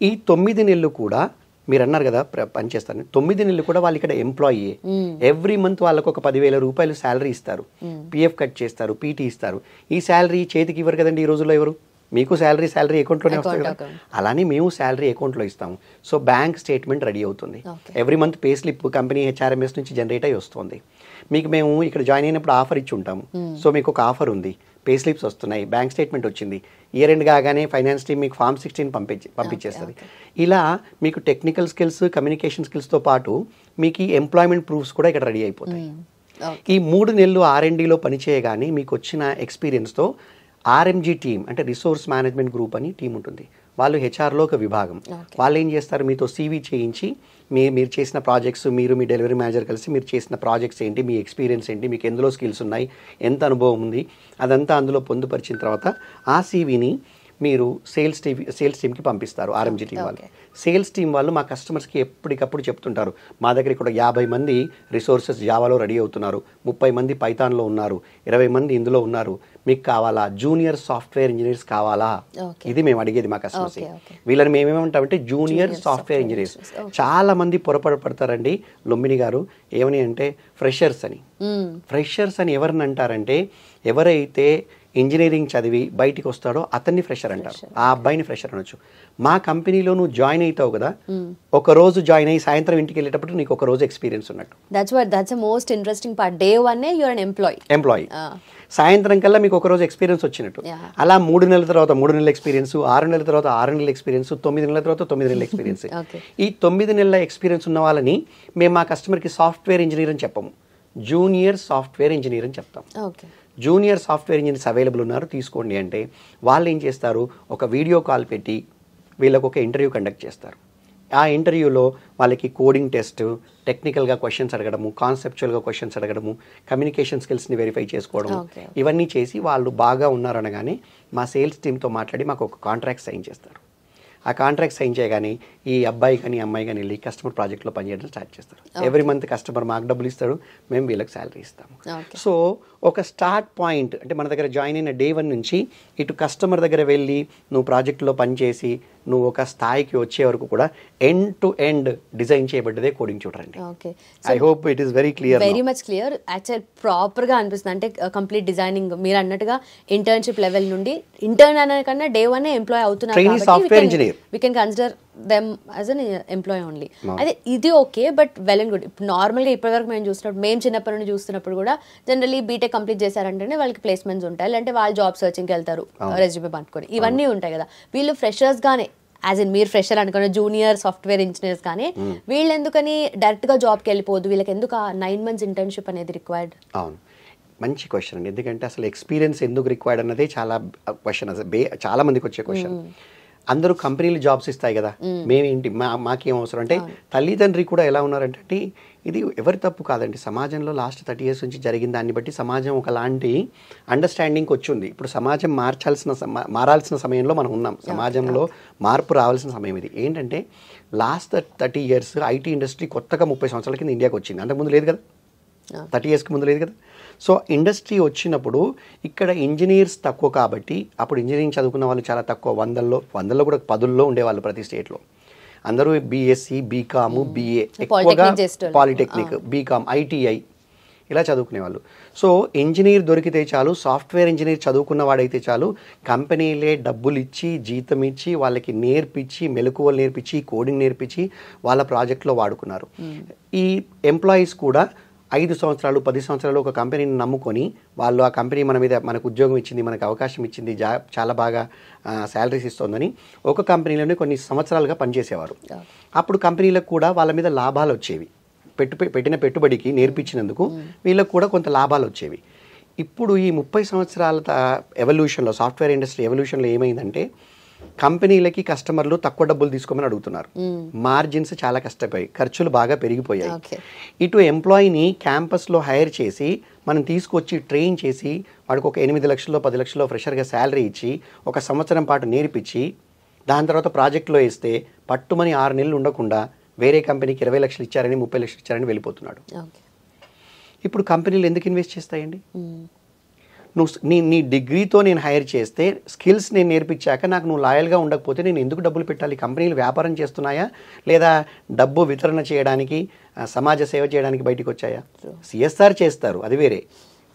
ఈ 9 నెలలు కూడా మీరు అన్నారు కదా పనిచేస్తారు, 9 నెలలు కూడా వాళ్ళు ఇక్కడ ఎంప్లాయీ. ఎవ్రీ మంత్ వాళ్ళకు ఒక 10,000 రూపాయలు శాలరీ ఇస్తారు, PF కట్ చేస్తారు, PT ఇస్తారు. ఈ శాలరీ చేతికి ఇవ్వరు కదండి ఈ రోజుల్లో ఎవరు, మీకు శాలరీ అకౌంట్లోనే వస్తుంది కదా, అలానే మేము శాలరీ అకౌంట్లో ఇస్తాము. సో బ్యాంక్ స్టేట్మెంట్ రెడీ అవుతుంది, every month pay slip company HRMS నుంచి జనరేట్ అయ్యి వస్తుంది. మీకు మేము ఇక్కడ జాయిన్ అయినప్పుడు ఆఫర్ ఇచ్చి ఉంటాము, సో మీకు ఒక ఆఫర్ ఉంది, పే స్లిప్స్ వస్తున్నాయి, బ్యాంక్ స్టేట్మెంట్ వచ్చింది, ఇయర్ ఎండ్ కాగానే ఫైనాన్స్ టీమ్ మీకు ఫామ్ 16 పంపించేస్తుంది. ఇలా మీకు టెక్నికల్ స్కిల్స్, కమ్యూనికేషన్ స్కిల్స్తో పాటు మీకు ఈ ఎంప్లాయ్మెంట్ ప్రూఫ్స్ కూడా ఇక్కడ రెడీ అయిపోతాయి. ఈ 3 నెలలు R&Dలో పనిచేయగానే మీకు వచ్చిన ఎక్స్పీరియన్స్తో RMG టీమ్ అంటే రిసోర్స్ మేనేజ్మెంట్ గ్రూప్ అని టీం ఉంటుంది, వాళ్ళు హెచ్ఆర్లో ఒక విభాగం. వాళ్ళు ఏం చేస్తారు, మీతో CV చేయించి మీరు చేసిన ప్రాజెక్ట్స్, మీరు మీ డెలివరీ మేనేజర్ కలిసి మీరు చేసిన ప్రాజెక్ట్స్ ఏంటి, మీ ఎక్స్పీరియన్స్ ఏంటి, మీకు ఎందులో స్కిల్స్ ఉన్నాయి, ఎంత అనుభవం ఉంది, అదంతా అందులో పొందుపరిచిన తర్వాత ఆ CVని మీరు సేల్స్ టీమ్కి పంపిస్తారు. RMG టీం వాళ్ళు, సేల్స్ టీం వాళ్ళు మా కస్టమర్స్కి ఎప్పటికప్పుడు చెప్తుంటారు, మా దగ్గర ఇక్కడ 50 మంది రిసోర్సెస్ జావాలో రెడీ అవుతున్నారు, 30 మంది పైథాన్లో ఉన్నారు, 20 మంది ఇందులో ఉన్నారు, మీకు కావాలా, జూనియర్ సాఫ్ట్వేర్ ఇంజనీర్స్ కావాలా, ఇది మేము అడిగేది మా కస్టమర్స్. వీళ్ళని మేమేమంటామంటే జూనియర్ సాఫ్ట్వేర్ ఇంజనీర్స్. చాలా మంది పొరపాటు పడతారండి లుంబిని గారు, ఏమని అంటే ఫ్రెషర్స్ అని ఎవరిని అంటారంటే, ఎవరైతే ఇంజనీరింగ్ చదివి బయటికి వస్తాడో అతన్ని ఫ్రెషర్ అంటారు, ఆ అబ్బాయిని ఫ్రెషర్ అనొచ్చు. మా కంపెనీలో నువ్వు జాయిన్ అవుతావు కదా, ఒక రోజు జాయిన్ అయ్యి సాయంత్రం ఇంటికి వెళ్ళేటప్పుడు నీకు ఒక రోజు ఎక్స్పీరియన్స్ ఉన్నట్టు. That's most interesting part. Day 1 you are an employee, సాయంత్రం కల్లా మీకు ఒక రోజు ఎక్స్పీరియన్స్ వచ్చినట్టు. అలా 3 నెలల తర్వాత 3 నెలల ఎక్స్పీరియన్స్, 6 నెలల తర్వాత 6 నెలల ఎక్స్పీరియన్స్, 9 నెలల తర్వాత 9 నెలల ఎక్స్పీరియన్స్. ఈ 9 నెలల ఎక్స్పీరియన్స్ ఉన్న వాళ్ళని మేము మా కస్టమర్కి సాఫ్ట్వేర్ ఇంజనీర్ అని చెప్పము, జూనియర్ సాఫ్ట్వేర్ ఇంజనీర్ అని చెప్తాం. జూనియర్ సాఫ్ట్వేర్ ఇంజనీర్స్ అవైలబుల్ ఉన్నారు తీసుకోండి అంటే వాళ్ళు ఏం చేస్తారు, ఒక వీడియో కాల్ పెట్టి వీళ్ళకు ఒక ఇంటర్వ్యూ కండక్ట్ చేస్తారు. ఆ ఇంటర్వ్యూలో వాళ్ళకి కోడింగ్ టెస్ట్, టెక్నికల్గా క్వశ్చన్స్ అడగడము, కాన్సెప్చువల్గా క్వశ్చన్స్ అడగడము, కమ్యూనికేషన్ స్కిల్స్ని వెరిఫై చేసుకోవడము, ఇవన్నీ చేసి వాళ్ళు బాగా ఉన్నారనగానే మా సేల్స్ టీమ్తో మాట్లాడి మాకు ఒక కాంట్రాక్ట్ సైన్ చేస్తారు. ఆ కాంట్రాక్ట్ సైన్ చేయగానే ఈ అబ్బాయి కానీ అమ్మాయి కానీ వెళ్ళి కస్టమర్ ప్రాజెక్ట్లో పనిచేయడం స్టార్ట్ చేస్తారు. ఎవ్రీ మంత్ కస్టమర్ మాకు డబ్బులు ఇస్తాడు, మేము వీళ్ళకి శాలరీ ఇస్తాము. సో ఒక స్టార్ట్ పాయింట్ అంటే మన దగ్గర జాయిన్ అయిన Day 1 నుంచి ఇటు కస్టమర్ దగ్గర వెళ్ళి నువ్వు ప్రాజెక్ట్లో పనిచేసి నువ్వు ఒక స్థాయికి వచ్చే వరకు కూడా ఎండ్ టు ఎండ్ డిజైన్ చేయబడ్డదే కోడింగ్ ట్యూటర్ అండి. I hope it is very clear. Very much clear. Actual ప్రాపర్గా అనిపిస్తుంది. అంటే కంప్లీట్ డిజైనింగ్ మీరు అన్నట్టుగా ఇంటర్న్షిప్ లెవెల్ నుండి ఇంటర్న్ అనే కన్నా Day 1 ఎంప్లాయ్ అవుతున్నారు, software engineer we can consider them as an employee only. అదే ఇది okay, but well and good. ఇప్పుడు నార్మల్గా ఇప్పటివరకు మేము చూసినప్పుడు, మేము చిన్నప్పటి నుండి చూస్తున్నప్పుడు కూడా జనరల్లీ బీటెక్ కంప్లీట్ చేశారంటేనే వాళ్ళకి ప్లేస్మెంట్స్ ఉంటాయి, లేదంటే వాళ్ళు జాబ్ సర్చింగ్కి వెళ్తారు రెజ్యూమే పట్టుకొని, ఇవన్నీ ఉంటాయి కదా. వీళ్ళు ఫ్రెషర్స్గానే, యాజ్ ఇన్ మీరు ఫ్రెషర్ అనుకున్న జూనియర్ సాఫ్ట్వేర్ ఇంజనీర్స్ కానీ వీళ్ళు ఎందుకని డైరెక్ట్గా జాబ్కి వెళ్ళిపోదు, వీళ్ళకి ఎందుకు 9 months ఇంటర్న్షిప్ అనేది రిక్వైర్డ్? అవును, మంచి క్వశ్చన్ అండి. ఎందుకంటే అసలు ఎక్స్పీరియన్స్ ఎందుకు రిక్వైర్డ్ అన్నదే చాలా క్వశ్చన్, అసలు చాలా మందికి వచ్చే క్వశ్చన్. అందరూ కంపెనీలు జాబ్స్ ఇస్తాయి కదా, మేమేంటి మాకేం అవసరం అంటే, తల్లిదండ్రి కూడా ఎలా ఉన్నారంటే, ఇది ఎవరి తప్పు కాదండి, సమాజంలో లాస్ట్ 30 years నుంచి జరిగిన దాన్ని బట్టి సమాజం ఒకలాంటి అండర్స్టాండింగ్కి వచ్చింది. ఇప్పుడు సమాజం మారాల్సిన సమయంలో మనం ఉన్నాం, సమాజంలో మార్పు రావాల్సిన సమయం ఇది. ఏంటంటే లాస్ట్ 30 years ఐటీ ఇండస్ట్రీ కొత్తగా 30 సంవత్సరాల కింద ఇండియాకి వచ్చింది, అంతకుముందు లేదు కదా, 30 yearsకి ముందు లేదు కదా. సో ఇండస్ట్రీ వచ్చినప్పుడు ఇక్కడ ఇంజనీర్స్ తక్కువ కాబట్టి, అప్పుడు ఇంజనీరింగ్ చదువుకున్న వాళ్ళు చాలా తక్కువ, వందల్లో కూడా 10లో ఉండేవాళ్ళు ప్రతి స్టేట్లో. అందరూ బీఎస్సీ, బీకామ్, బీఏ, ఎక్కువగా పాలిటెక్నిక్, బీకామ్, ఐటీఐ ఇలా చదువుకునేవాళ్ళు. సో ఇంజనీర్ దొరికితే చాలు, సాఫ్ట్వేర్ ఇంజనీర్ చదువుకున్న వాడైతే చాలు, కంపెనీలే డబ్బులు ఇచ్చి, జీతం ఇచ్చి, వాళ్ళకి నేర్పించి, మెలకువలు నేర్పించి, కోడింగ్ నేర్పించి వాళ్ళ ప్రాజెక్ట్లో వాడుకున్నారు. ఈ ఎంప్లాయీస్ కూడా 5 సంవత్సరాలు 10 సంవత్సరాలు ఒక కంపెనీని నమ్ముకొని, వాళ్ళు ఆ కంపెనీ మనకు ఉద్యోగం ఇచ్చింది, మనకు అవకాశం ఇచ్చింది, చాలా బాగా శాలరీస్ ఇస్తుందని ఒక కంపెనీలోనే కొన్ని సంవత్సరాలుగా పనిచేసేవారు. అప్పుడు కంపెనీలకు కూడా వాళ్ళ మీద లాభాలు వచ్చేవి, పెట్టిన పెట్టుబడికి నేర్పించినందుకు వీళ్ళకు కూడా కొంత లాభాలు వచ్చేవి. ఇప్పుడు ఈ 30 సంవత్సరాల ఎవల్యూషన్లో, సాఫ్ట్వేర్ ఇండస్ట్రీ ఎవల్యూషన్లో ఏమైందంటే, కంపెనీలకి కస్టమర్లు తక్కువ డబ్బులు తీసుకోమని అడుగుతున్నారు, మార్జిన్స్ చాలా కష్టపోయాయి, ఖర్చులు బాగా పెరిగిపోయాయి. ఇటు ఎంప్లాయీని క్యాంపస్లో హైర్ చేసి మనం తీసుకొచ్చి ట్రైన్ చేసి వాడికి ఒక 8 లక్షల్లో 10 లక్షల్లో ఫ్రెషర్గా శాలరీ ఇచ్చి 1 సంవత్సరం పాటు నేర్పించి దాని తర్వాత ప్రాజెక్ట్లో వేస్తే పట్టుమని 6 నెలలు ఉండకుండా వేరే కంపెనీకి 20 లక్షలు ఇచ్చారని 30 లక్షలు ఇచ్చారని వెళ్ళిపోతున్నాడు. ఇప్పుడు కంపెనీలు ఎందుకు ఇన్వెస్ట్ చేస్తాయండి? నీ డిగ్రీతో నేను హైర్ చేస్తే, స్కిల్స్ నేను నేర్పించాక నాకు నువ్వు లాయల్గా ఉండకపోతే నేను ఎందుకు డబ్బులు పెట్టాలి? కంపెనీలు వ్యాపారం చేస్తున్నాయా, లేదా డబ్బు వితరణ చేయడానికి, సమాజ సేవ చేయడానికి బయటకు వచ్చాయా? సిఎస్ఆర్ చేస్తారు, అది వేరే.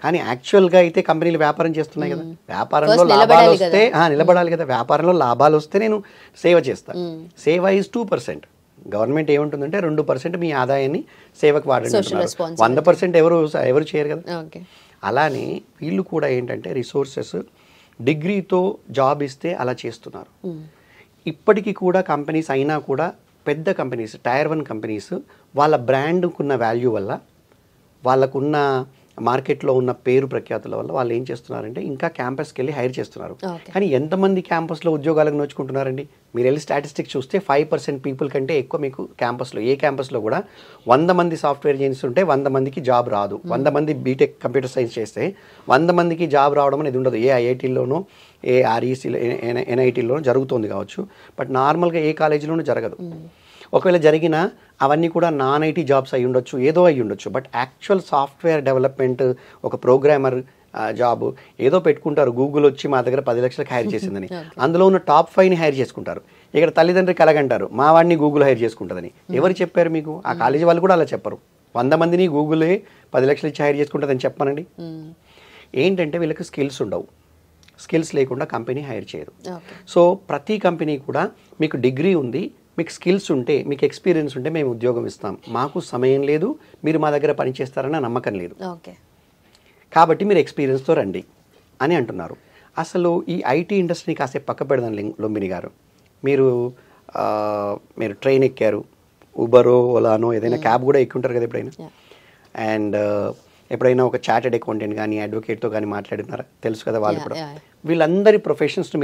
కానీ యాక్చువల్గా అయితే కంపెనీలు వ్యాపారం చేస్తున్నాయి కదా, వ్యాపారంలో లాభాలు వస్తే నిలబడాలి కదా, వ్యాపారంలో లాభాలు వస్తే నేను సేవ చేస్తాను. సేవ ఈజ్ 2%. గవర్నమెంట్ ఏముంటుందంటే 2% మీ ఆదాయాన్ని సేవకు వాడండి అంటున్నారు, 100% ఎవరు చేయరు కదా. అలానే వీళ్ళు కూడా ఏంటంటే రిసోర్సెస్ డిగ్రీతో జాబ్ ఇస్తే అలా చేస్తున్నారు. ఇప్పటికీ కూడా కంపెనీస్ అయినా కూడా, పెద్ద కంపెనీస్, Tier 1 కంపెనీస్ వాళ్ళ బ్రాండ్కున్న వాల్యూ వల్ల, వాళ్ళకున్న మార్కెట్లో ఉన్న పేరు ప్రఖ్యాతుల వల్ల వాళ్ళు ఏం చేస్తున్నారంటే ఇంకా క్యాంపస్కి వెళ్ళి హైర్ చేస్తున్నారు. కానీ ఎంతమంది క్యాంపస్లో ఉద్యోగాలకు నోచుకుంటున్నారండి? మీరు వెళ్ళి స్టాటిస్టిక్స్ చూస్తే 5% పీపుల్ కంటే ఎక్కువ మీకు క్యాంపస్లో, ఏ క్యాంపస్లో కూడా 100 మంది సాఫ్ట్వేర్ ఇంజనీర్స్ ఉంటే 100 మందికి జాబ్ రాదు. 100 మంది బీటెక్ కంప్యూటర్ సైన్స్ చేస్తే 100 మందికి జాబ్ రావడం అనేది ఉండదు. ఏ ఐఐటీలోనో, ఏ ఆర్ఈసీలో, ఎన్ఐటీలోనో జరుగుతుంది కావచ్చు, బట్ నార్మల్గా ఏ కాలేజీలోనూ జరగదు. ఒకవేళ జరిగినా అవన్నీ కూడా నాన్ ఐటీ జాబ్స్ అయి ఉండొచ్చు, ఏదో అయి ఉండొచ్చు. బట్ యాక్చువల్ సాఫ్ట్వేర్ డెవలప్మెంట్, ఒక ప్రోగ్రామర్ జాబ్ ఏదో పెట్టుకుంటారు, గూగుల్ వచ్చి మా దగ్గర 10 లక్షలకు హైర్ చేసిందని, అందులో ఉన్న టాప్ 5ని హైర్ చేసుకుంటారు. ఇక్కడ తల్లిదండ్రులు కలగంటారు, మా వాడిని గూగుల్ హైర్ చేసుకుంటుందని. ఎవరు చెప్పారు మీకు? ఆ కాలేజీ వాళ్ళు కూడా అలా చెప్పరు. 100 మందిని గూగులే 10 లక్షలు ఇచ్చి హైర్ చేసుకుంటుందని చెప్పానండి. ఏంటంటే వీళ్ళకి స్కిల్స్ ఉండవు, స్కిల్స్ లేకుండా కంపెనీ హైర్ చేయరు. సో ప్రతి కంపెనీ కూడా మీకు డిగ్రీ ఉంది, మీకు స్కిల్స్ ఉంటే, మీకు ఎక్స్పీరియన్స్ ఉంటే మేము ఉద్యోగం ఇస్తాం, మాకు సమయం లేదు, మీరు మా దగ్గర పనిచేస్తారన్న నమ్మకం లేదు, కాబట్టి మీరు ఎక్స్పీరియన్స్తో రండి అని అంటున్నారు. అసలు ఈ ఐటీ ఇండస్ట్రీని కాసేపు పక్క పెడదాం లుంబిని గారు. మీరు ట్రైన్ ఎక్కారు, ఉబరో, ఓలానో, ఏదైనా క్యాబ్ కూడా ఎక్కి ఉంటారు కదా ఎప్పుడైనా. అండ్ ఎప్పుడైనా ఒక చార్టెడ్ అకౌంటెంట్ కానీ అడ్వకేట్తో కానీ మాట్లాడినారా? తెలుసు కదా వాళ్ళు కూడా. వీళ్ళందరి ప్రొఫెషన్స్ని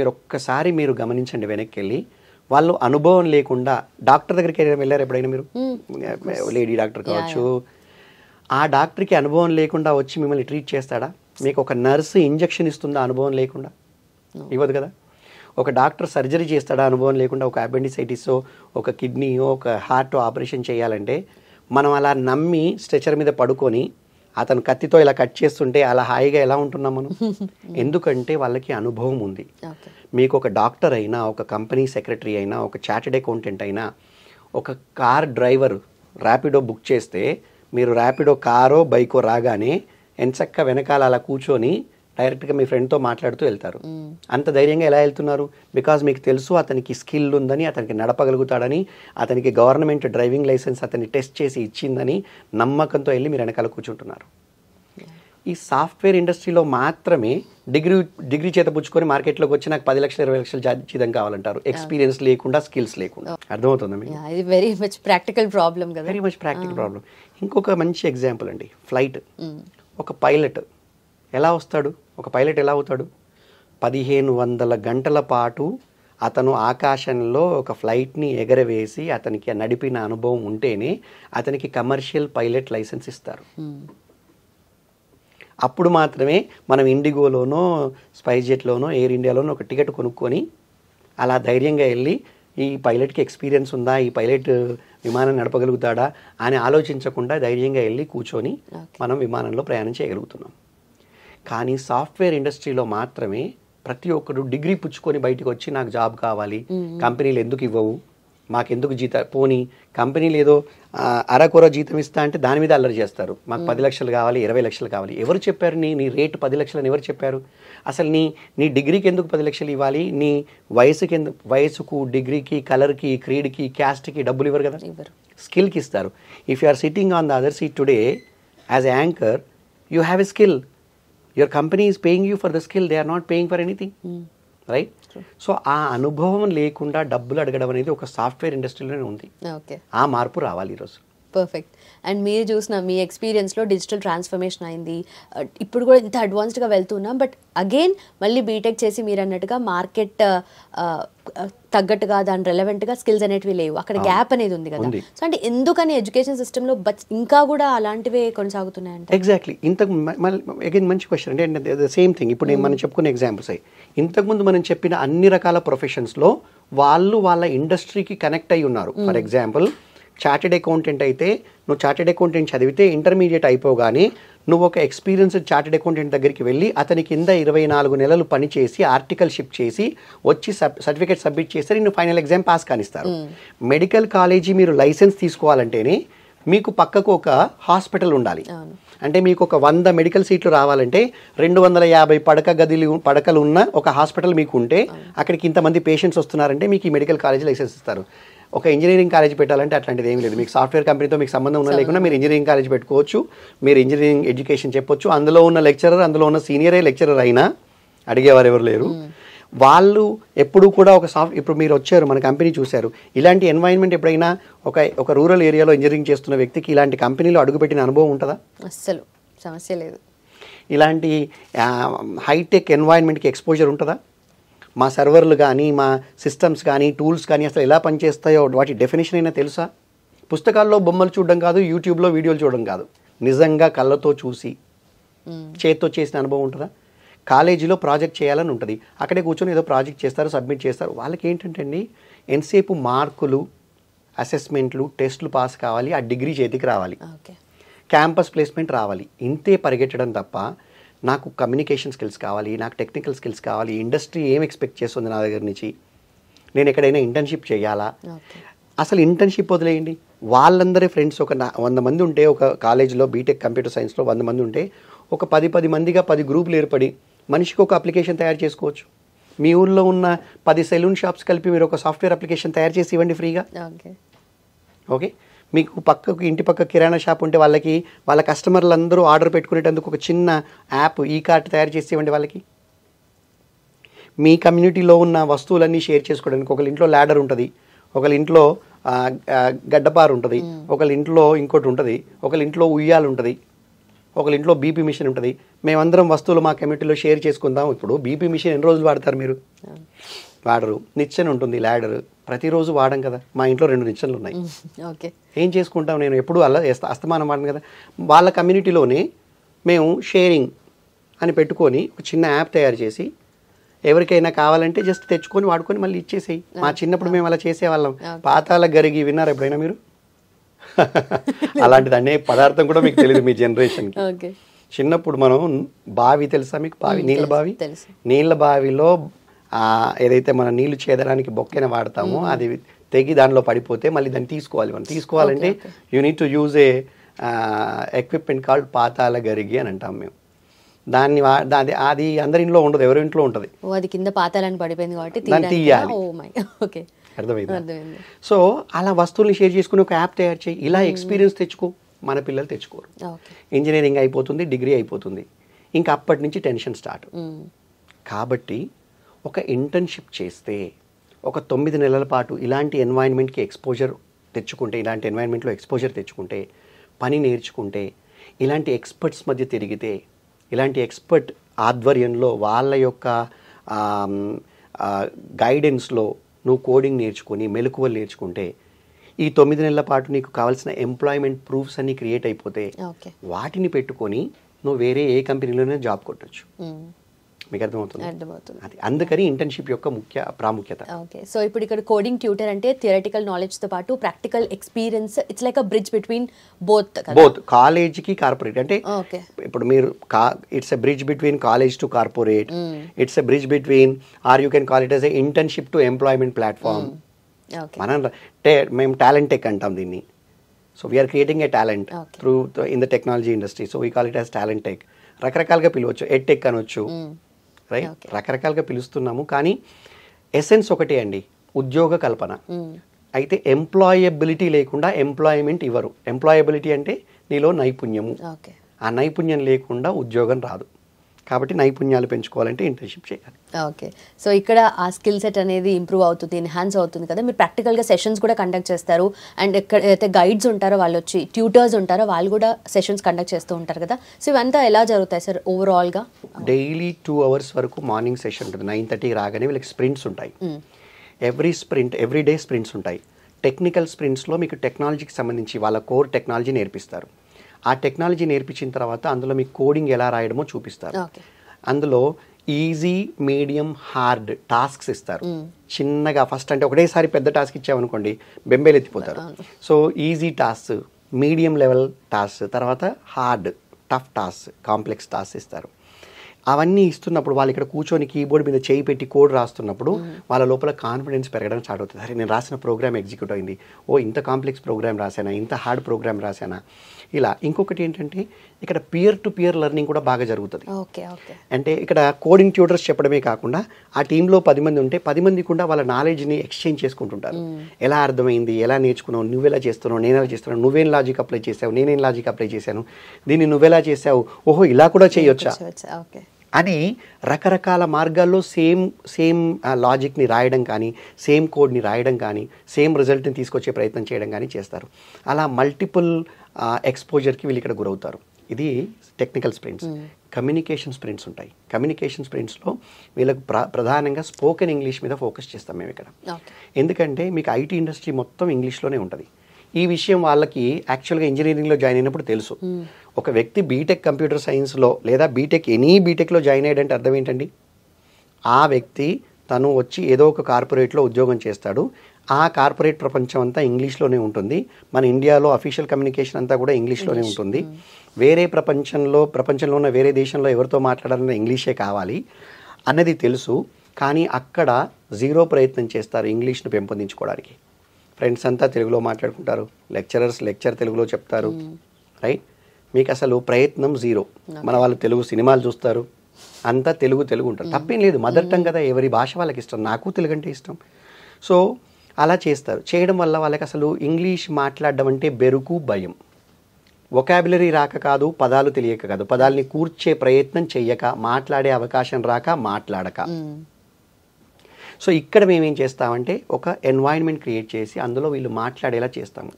మీరు గమనించండి వెనక్కి వెళ్ళి. వాళ్ళు అనుభవం లేకుండా, డాక్టర్ దగ్గరికి వెళ్ళారు ఎప్పుడైనా మీరు? లేడీ డాక్టర్ కావచ్చు, ఆ డాక్టర్కి అనుభవం లేకుండా వచ్చి మిమ్మల్ని ట్రీట్ చేస్తాడా? మీకు ఒక నర్సు ఇంజెక్షన్ ఇస్తుందా అనుభవం లేకుండా? ఇవ్వదు కదా. ఒక డాక్టర్ సర్జరీ చేస్తాడా అనుభవం లేకుండా? ఒక అపెండిసైటిస్, ఒక కిడ్నీయో, ఒక హార్ట్ ఆపరేషన్ చేయాలంటే మనం అలా నమ్మి స్ట్రెచర్ మీద పడుకొని అతను కత్తితో ఇలా కట్ చేస్తుంటే అలా హాయిగా ఎలా ఉంటున్నాం మనం? ఎందుకంటే వాళ్ళకి అనుభవం ఉంది. మీకు ఒక డాక్టర్ అయినా, ఒక కంపెనీ సెక్రటరీ అయినా, ఒక చార్టెడ్ అకౌంటెంట్ అయినా, ఒక కార్ డ్రైవర్ ర్యాపిడో బుక్ చేస్తే మీరు ర్యాపిడో కారో బైకో రాగానే ఎంచక్క వెనకాల అలా కూర్చొని డైరెక్ట్గా మీ ఫ్రెండ్తో మాట్లాడుతూ వెళ్తారు. అంత ధైర్యంగా ఎలా వెళ్తున్నారు? బికాజ్ మీకు తెలుసు అతనికి స్కిల్ ఉందని, అతనికి నడపగలుగుతాడని, అతనికి గవర్నమెంట్ డ్రైవింగ్ లైసెన్స్ అతన్ని టెస్ట్ చేసి ఇచ్చిందని నమ్మకంతో వెళ్ళి మీరు వెనకాల కూర్చుంటున్నారు. ఈ సాఫ్ట్వేర్ ఇండస్ట్రీలో మాత్రమే డిగ్రీ చేత పుచ్చుకొని మార్కెట్లోకి వచ్చి నాకు 10 లక్షలు 20 లక్షలు జీతం కావాలంటారు, ఎక్స్పీరియన్స్ లేకుండా, స్కిల్స్ లేకుండా. అర్థమవుతుందా మీకు? ఇది వెరీ మచ్ ప్రాక్టికల్ ప్రాబ్లం కదా. Very much practical problem. ఇంకొక మంచి ఎగ్జాంపుల్ అండి, ఫ్లైట్. ఒక పైలట్ ఎలా వస్తాడు? ఒక పైలట్ ఎలా అవుతాడు? 1500 గంటల పాటు అతను ఆకాశంలో ఒక ఫ్లైట్ని ఎగరవేసి అతనికి నడిపిన అనుభవం ఉంటేనే అతనికి కమర్షియల్ పైలట్ లైసెన్స్ ఇస్తారు. అప్పుడు మాత్రమే మనం ఇండిగోలోనో, స్పైస్ జెట్లోనో, ఎయిర్ ఇండియాలోనో ఒక టికెట్ కొనుక్కొని అలా ధైర్యంగా వెళ్ళి ఈ పైలట్కి ఎక్స్పీరియన్స్ ఉందా, ఈ పైలట్ విమానం నడపగలుగుతాడా అని ఆలోచించకుండా ధైర్యంగా వెళ్ళి కూర్చొని మనం విమానంలో ప్రయాణం చేయగలుగుతున్నాం. కానీ సాఫ్ట్వేర్ ఇండస్ట్రీలో మాత్రమే ప్రతి ఒక్కరు డిగ్రీ పుచ్చుకొని బయటకు వచ్చి నాకు జాబ్ కావాలి, కంపెనీలు ఎందుకు ఇవ్వవు, మాకెందుకు పోనీ కంపెనీలు ఏదో అరకొర జీతం ఇస్తా అంటే దాని మీద అల్లరి చేస్తారు. మాకు 10 లక్షలు కావాలి, 20 లక్షలు కావాలి. ఎవరు చెప్పారు నీ రేటు 10 లక్షలు అని ఎవరు చెప్పారు? అసలు నీ డిగ్రీకి ఎందుకు 10 లక్షలు ఇవ్వాలి? నీ వయసుకు, డిగ్రీకి, కలర్కి, క్రీడ్కి, క్యాస్ట్కి డబ్బులు ఇవ్వరు కదా, స్కిల్కి ఇస్తారు. If you are sitting on the other seat today as a anchor, you have a skill. Your company is paying you for the skill, they are not paying for anything, right? So ఆ అనుభవం లేకుండా డబ్బులు అడగడం అనేది ఒక software ఇండస్ట్రీలోనే ఉంది. ఆ మార్పు రావాలి ఈరోజు. పర్ఫెక్ట్. అండ్ మీరు చూసిన మీ ఎక్స్పీరియన్స్లో డిజిటల్ ట్రాన్స్ఫర్మేషన్ అయింది, ఇప్పుడు కూడా ఇంత అడ్వాన్స్డ్గా వెళ్తున్నాం. బట్ అగైన్ మళ్ళీ బీటెక్ చేసి మీరు అన్నట్టుగా మార్కెట్ తగ్గట్టుగా దాని రెలవెంట్గా స్కిల్స్ అనేటివి లేవు, అక్కడ గ్యాప్ అనేది ఉంది కదా. సో అంటే ఎందుకని ఎడ్యుకేషన్ సిస్టంలో ఇంకా కూడా అలాంటివే కొనసాగుతున్నాయంటే? ఎగ్జాక్ట్లీ. ఇంతకు అగైన్ మంచి క్వశ్చన్. అంటే సేమ్ థింగ్ ఇప్పుడు మనం చెప్పుకునే ఎగ్జాంపుల్స్ అయ్యి ఇంతకుముందు మనం చెప్పిన అన్ని రకాల ప్రొఫెషన్స్లో వాళ్ళు వాళ్ళ ఇండస్ట్రీకి కనెక్ట్ అయి ఉన్నారు. ఫర్ ఎగ్జాంపుల్ చార్టెడ్ అకౌంటెంట్ అయితే నువ్వు చార్టెడ్ అకౌంటెంట్ చదివితే ఇంటర్మీడియట్ అయిపోగానే నువ్వు ఒక ఎక్స్పీరియన్స్డ్ చార్టెడ్ అకౌంటెంట్ దగ్గరికి వెళ్ళి అతని కింద 24 నెలలు పనిచేసి ఆర్టికల్షిప్ చేసి వచ్చి సర్టిఫికేట్ సబ్మిట్ చేస్తే నిన్ను ఫైనల్ ఎగ్జామ్ పాస్ కానిస్తారు. మెడికల్ కాలేజీ మీరు లైసెన్స్ తీసుకోవాలంటేనే మీకు పక్కకు ఒక హాస్పిటల్ ఉండాలి. అంటే మీకు ఒక 100 మెడికల్ సీట్లు రావాలంటే 250 పడకలు ఉన్న ఒక హాస్పిటల్ మీకు ఉంటే అక్కడికి ఇంతమంది పేషెంట్స్ వస్తున్నారంటే మీకు ఈ మెడికల్ కాలేజ్ లైసెన్స్ ఇస్తారు. ఒక ఇంజనీరింగ్ కాలేజ్ పెట్టాలంటే అట్లాంటిది ఏం లేదు. మీకు సాఫ్ట్వేర్ కంపెనీతో మీకు సంబంధం ఉన్నా లేకుండా మీరు ఇంజనీరింగ్ కాలేజ్ పెట్టుకోవచ్చు, మీరు ఇంజనీరింగ్ ఎడ్యుకేషన్ చెప్పొచ్చు. అందులో ఉన్న లెక్చరర్, అందులో ఉన్న సీనియరే లెక్చరర్ అయినా అడిగేవారు ఎవరు లేరు. వాళ్ళు ఎప్పుడు కూడా ఇప్పుడు మీరు వచ్చారు మన కంపెనీ చూశారు, ఇలాంటి ఎన్వైరన్మెంట్ ఎప్పుడైనా ఒక రూరల్ ఏరియాలో ఇంజనీరింగ్ చేస్తున్న వ్యక్తికి ఇలాంటి కంపెనీలో అడుగుపెట్టిన అనుభవం ఉంటుందా? అస్సలు సమస్య లేదు. ఇలాంటి హైటెక్ ఎన్వైరన్మెంట్కి ఎక్స్పోజర్ ఉంటుందా? మా సర్వర్లు కానీ, మా సిస్టమ్స్ కానీ, టూల్స్ కానీ అసలు ఎలా పనిచేస్తాయో వాటి డెఫినేషన్ అయినా తెలుసా? పుస్తకాల్లో బొమ్మలు చూడడం కాదు, యూట్యూబ్లో వీడియోలు చూడడం కాదు, నిజంగా కళ్ళతో చూసి చేత్తో చేసిన అనుభవం ఉంటుందా? కాలేజీలో ప్రాజెక్ట్ చేయాలని ఉంటుంది, అక్కడే కూర్చొని ఏదో ప్రాజెక్ట్ చేస్తారు, సబ్మిట్ చేస్తారు. వాళ్ళకి ఏంటంటే అండి ఎంతసేపు మార్కులు, అసెస్మెంట్లు, టెస్టులు పాస్ కావాలి, ఆ డిగ్రీ చేతికి రావాలి, క్యాంపస్ ప్లేస్మెంట్ రావాలి, ఇంతే పరిగెట్టడం తప్ప నాకు కమ్యూనికేషన్ స్కిల్స్ కావాలి, నాకు టెక్నికల్ స్కిల్స్ కావాలి, ఇండస్ట్రీ ఏం ఎక్స్పెక్ట్ చేస్తుంది నా దగ్గర నుంచి, నేను ఎక్కడైనా ఇంటర్న్షిప్ చేయాలా? అసలు ఇంటర్న్షిప్ వదిలేయండి, వాళ్ళందరి ఫ్రెండ్స్ ఒక 100 మంది ఉంటే ఒక కాలేజీలో బీటెక్ కంప్యూటర్ సైన్స్లో 100 మంది ఉంటే ఒక 10 మందిగా 10 గ్రూపులు ఏర్పడి మనిషికి ఒక అప్లికేషన్ తయారు చేసుకోవచ్చు. మీ ఊళ్ళో ఉన్న 10 సెలూన్ షాప్స్ కలిపి మీరు ఒక సాఫ్ట్వేర్ అప్లికేషన్ తయారు చేసి ఇవ్వండి ఫ్రీగా. ఓకే, మీకు పక్కకు ఇంటి పక్క కిరాణా షాప్ ఉంటే వాళ్ళ కస్టమర్లు అందరూ ఆర్డర్ పెట్టుకునేటందుకు ఒక చిన్న యాప్ ఈ కార్ట్ తయారు చేసి ఇవ్వండి వాళ్ళకి. మీ కమ్యూనిటీలో ఉన్న వస్తువులన్నీ షేర్ చేసుకోవడానికి ఒకళ్ళ ఇంట్లో ల్యాడర్ ఉంటుంది, ఒకళ్ళ ఇంట్లో గడ్డపారు ఉంటుంది, ఒకళ్ళ ఇంట్లో ఇంకోటి ఉంటుంది, ఒకళ్ళ ఇంట్లో ఉయ్యాలు ఉంటుంది, ఒకళ్ళ ఇంట్లో బీపీ మిషన్ ఉంటుంది. మేమందరం వస్తువులు మా కమ్యూనిటీలో షేర్ చేసుకుందాం. ఇప్పుడు బీపీ మిషన్ ఎన్ని రోజులు వాడతారు మీరు? వాడరు. నిచ్చెన ఉంటుంది, ల్యాడర్ ప్రతిరోజు వాడం కదా. మా ఇంట్లో 2 నిచ్చెనలు ఉన్నాయి. ఏం చేసుకుంటాం? నేను ఎప్పుడు అలా అస్తమానం వాడను కదా. వాళ్ళ కమ్యూనిటీలోనే మేము షేరింగ్ అని పెట్టుకొని ఒక చిన్న యాప్ తయారు చేసి ఎవరికైనా కావాలంటే జస్ట్ తెచ్చుకొని వాడుకొని మళ్ళీ ఇచ్చేసేయి. మా చిన్నప్పుడు మేము అలా చేసేవాళ్ళం. పాతాల గరిగి విన్నారా ఎప్పుడైనా మీరు? అలాంటిది అనే పదార్థం కూడా మీకు తెలియదు మీ జనరేషన్కి. చిన్నప్పుడు మనం బావి తెలుసా మీకు? బావి, నీళ్ళ బావిలో ఏదైతే మనం నీళ్లు చేదడానికి బొక్కెన వాడతామో అది తెగి దానిలో పడిపోతే మళ్ళీ దాన్ని తీసుకోవాలంటే you need to use a equipment called పాతాల గరిగి అని అంటాం మేము. అది అందరి ఇంట్లో ఉండదు, ఎవరి ఇంట్లో ఉంటుంది. అది కింద పాతాలని పడిపోయింది కాబట్టి దాన్ని తీయాలి. ఓ మై ఓకే, అర్థమైంది. సో అలా వస్తువుల్ని షేర్ చేసుకుని ఒక యాప్ తయారు చేయి. ఇలా ఎక్స్పీరియన్స్ తెచ్చుకో. మన పిల్లలు తెచ్చుకోరు. ఇంజనీరింగ్ అయిపోతుంది, డిగ్రీ అయిపోతుంది, ఇంకా అప్పటి నుంచి టెన్షన్ స్టార్ట్. కాబట్టి ఒక ఇంటర్న్షిప్ చేస్తే ఒక 9 నెలల పాటు ఇలాంటి ఎన్వైరన్మెంట్కి ఎక్స్పోజర్ తెచ్చుకుంటే, ఇలాంటి ఎన్వైరన్మెంట్లో ఎక్స్పోజర్ తెచ్చుకుంటే, పని నేర్చుకుంటే, ఇలాంటి ఎక్స్పర్ట్స్ మధ్య తిరిగితే, ఇలాంటి ఎక్స్పర్ట్ ఆధ్వర్యంలో వాళ్ళ యొక్క గైడెన్స్లో నువ్వు కోడింగ్ నేర్చుకొని మెలకువలు నేర్చుకుంటే, ఈ 9 నెలల పాటు నీకు కావాల్సిన ఎంప్లాయ్మెంట్ ప్రూఫ్స్ అన్ని క్రియేట్ అయిపోతే వాటిని పెట్టుకొని నువ్వు వేరే ఏ కంపెనీలోనే జాబ్ కొట్టచ్చు. మీకు అర్థమవుతుంది? అది అందుకని ఇంటర్న్షిప్ యొక్క ముఖ్య ప్రాముఖ్యత. ఓకే, సో ఇప్పుడు ఇక్కడ కోడింగ్ ట్యూటర్ అంటే థియరిటికల్ నాలెడ్జ్ తో పాటు practical experience, it's like a bridge between both కాలేజ్కి కార్పొరేట్. అంటే ఇప్పుడు మీరు it's a bridge between college to corporate, it's a bridge between, or you can call it as a internship to employment platform. మనం మేము talent tech అంటాం దీన్ని. So we are creating a talent through in the technology industry. So we call it as talent tech. రకరకాలుగా పిలవచ్చు, ఎడ్ tech అనొచ్చు, right? రకరకాలుగా పిలుస్తున్నాము, కానీ ఎసెన్స్ ఒకటే అండి, ఉద్యోగ కల్పన. అయితే ఎంప్లాయబిలిటీ లేకుండా ఎంప్లాయ్మెంట్ ఇవ్వరు. ఎంప్లాయబిలిటీ అంటే నీలో నైపుణ్యము, ఆ నైపుణ్యం లేకుండా ఉద్యోగం రాదు. కాబట్టి నైపుణ్యాలు పెంచుకోవాలంటే ఇంటర్న్షిప్ చేయాలి. ఓకే, సో ఇక్కడ ఆ స్కిల్ సెట్ అనేది ఇంప్రూవ్ అవుతుంది, ఎన్హాన్స్ అవుతుంది కదా. మీరు ప్రాక్టికల్గా సెషన్స్ కూడా కండక్ట్ చేస్తారు, అండ్ ఎక్కడైతే గైడ్స్ ఉంటారో వాళ్ళు వచ్చి, ట్యూటర్స్ ఉంటారో వాళ్ళు కూడా సెషన్స్ కండక్ట్ చేస్తూ ఉంటారు కదా. సో ఇవంతా ఎలా జరుగుతాయి సార్ ఓవరాల్గా? డైలీ 2 hours వరకు మార్నింగ్ సెషన్ ఉంటుంది. 9:30 రాగానే వీళ్ళకి స్ప్రింట్స్ ఉంటాయి. ఎవ్రీ డే స్ప్రింట్స్ ఉంటాయి. టెక్నికల్ స్ప్రింట్స్లో మీకు టెక్నాలజీకి సంబంధించి వాళ్ళ కోర్ టెక్నాలజీ నేర్పిస్తారు. ఆ టెక్నాలజీ నేర్పించిన తర్వాత అందులో మీకు కోడింగ్ ఎలా రాయడమో చూపిస్తారు. అందులో ఈజీ, మీడియం, హార్డ్ టాస్క్స్ ఇస్తారు. చిన్నగా ఫస్ట్ అంటే ఒకటేసారి పెద్ద టాస్క్ ఇచ్చామనుకోండి బెంబేలు ఎత్తిపోతారు. So easy task, medium level task, తర్వాత hard tough task, complex task ఇస్తారు. అవన్నీ ఇస్తున్నప్పుడు వాళ్ళు ఇక్కడ కూర్చొని కీబోర్డ్ మీద చేయి పెట్టి కోడ్ రాస్తున్నప్పుడు వాళ్ళ లోపల కాన్ఫిడెన్స్ పెరగడం స్టార్ట్ అవుతుంది. అరే నేను రాసిన ప్రోగ్రామ్ ఎగ్జిక్యూట్ అయింది, ఓ ఇంత కాంప్లెక్స్ ప్రోగ్రామ్ రాశానా, ఇంత హార్డ్ ప్రోగ్రామ్ రాశానా, ఇలా. ఇంకొకటి ఏంటంటే ఇక్కడ పియర్ టు పియర్ లెర్నింగ్ కూడా బాగా జరుగుతుంది. అంటే ఇక్కడ కోడింగ్ ట్యూటర్స్ చెప్పడమే కాకుండా ఆ టీంలో 10 మంది ఉంటే 10 మంది కూడా వాళ్ళ నాలెడ్జ్ని ఎక్స్చేంజ్ చేసుకుంటుంటారు. ఎలా అర్థమైంది, ఎలా నేర్చుకున్నావు, నువ్వెలా చేస్తున్నావు, నేను ఎలా చేస్తున్నావు, నువ్వేం లాజిక్ అప్లై చేసావు, నేనేం లాజిక్ అప్లై చేశాను, దీన్ని నువ్వెలా చేసావు, ఓహో ఇలా కూడా చేయొచ్చా అని రకరకాల మార్గాల్లో సేమ్ లాజిక్ని రాయడం కానీ, సేమ్ కోడ్ని రాయడం కానీ, సేమ్ రిజల్ట్ని తీసుకొచ్చే ప్రయత్నం చేయడం కానీ చేస్తారు. అలా మల్టిపుల్ ఎక్స్పోజర్కి వీళ్ళు ఇక్కడ గురవుతారు. ఇది టెక్నికల్ స్ప్రింట్స్. కమ్యూనికేషన్ స్ప్రింట్స్ ఉంటాయి. కమ్యూనికేషన్ స్ప్రింట్స్లో వీళ్ళకు ప్రధానంగా స్పోకెన్ ఇంగ్లీష్ మీద ఫోకస్ చేస్తాం మేము ఇక్కడ. ఎందుకంటే మీకు ఐటీ ఇండస్ట్రీ మొత్తం ఇంగ్లీష్లోనే ఉంటుంది. ఈ విషయం వాళ్ళకి యాక్చువల్గా ఇంజనీరింగ్లో జాయిన్ అయినప్పుడు తెలుసు. ఒక వ్యక్తి బీటెక్ కంప్యూటర్ సైన్స్లో లేదా ఎనీ బీటెక్లో జాయిన్ అయ్యాడంటే అర్థం ఏంటండి? ఆ వ్యక్తి తను వచ్చి ఏదో ఒక కార్పొరేట్లో ఉద్యోగం చేస్తాడు. ఆ కార్పొరేట్ ప్రపంచం అంతా ఇంగ్లీష్లోనే ఉంటుంది. మన ఇండియాలో అఫీషియల్ కమ్యూనికేషన్ అంతా కూడా ఇంగ్లీష్లోనే ఉంటుంది. వేరే ప్రపంచంలో ఉన్న వేరే దేశంలో ఎవరితో మాట్లాడాలన్నా ఇంగ్లీషే కావాలి అన్నది తెలుసు. కానీ అక్కడ జీరో ప్రయత్నం చేస్తారు ఇంగ్లీష్ను పెంపొందించుకోవడానికి. ఫ్రెండ్స్ అంతా తెలుగులో మాట్లాడుకుంటారు, లెక్చరర్స్ లెక్చర్ తెలుగులో చెప్తారు, రైట్? మీకు అసలు ప్రయత్నం జీరో. మన వాళ్ళు తెలుగు సినిమాలు చూస్తారు, అంతా తెలుగు ఉంటారు. తప్పేం లేదు, మదర్ టంగ్ కదా, ఎవరి భాష వాళ్ళకి ఇష్టం. నాకు తెలుగు అంటే ఇష్టం. సో అలా చేస్తారు. చేయడం వల్ల వాళ్ళకి అసలు ఇంగ్లీష్ మాట్లాడడం అంటే బెరుకు, భయం. వొకాబులరీ రాక కాదు, పదాలు తెలియక కాదు, పదాలని కూర్చే ప్రయత్నం చెయ్యక, మాట్లాడే అవకాశం రాక, మాట్లాడక. సో ఇక్కడ మేమేం చేస్తామంటే ఒక ఎన్వైరన్మెంట్ క్రియేట్ చేసి అందులో వీళ్ళు మాట్లాడేలా చేస్తాము.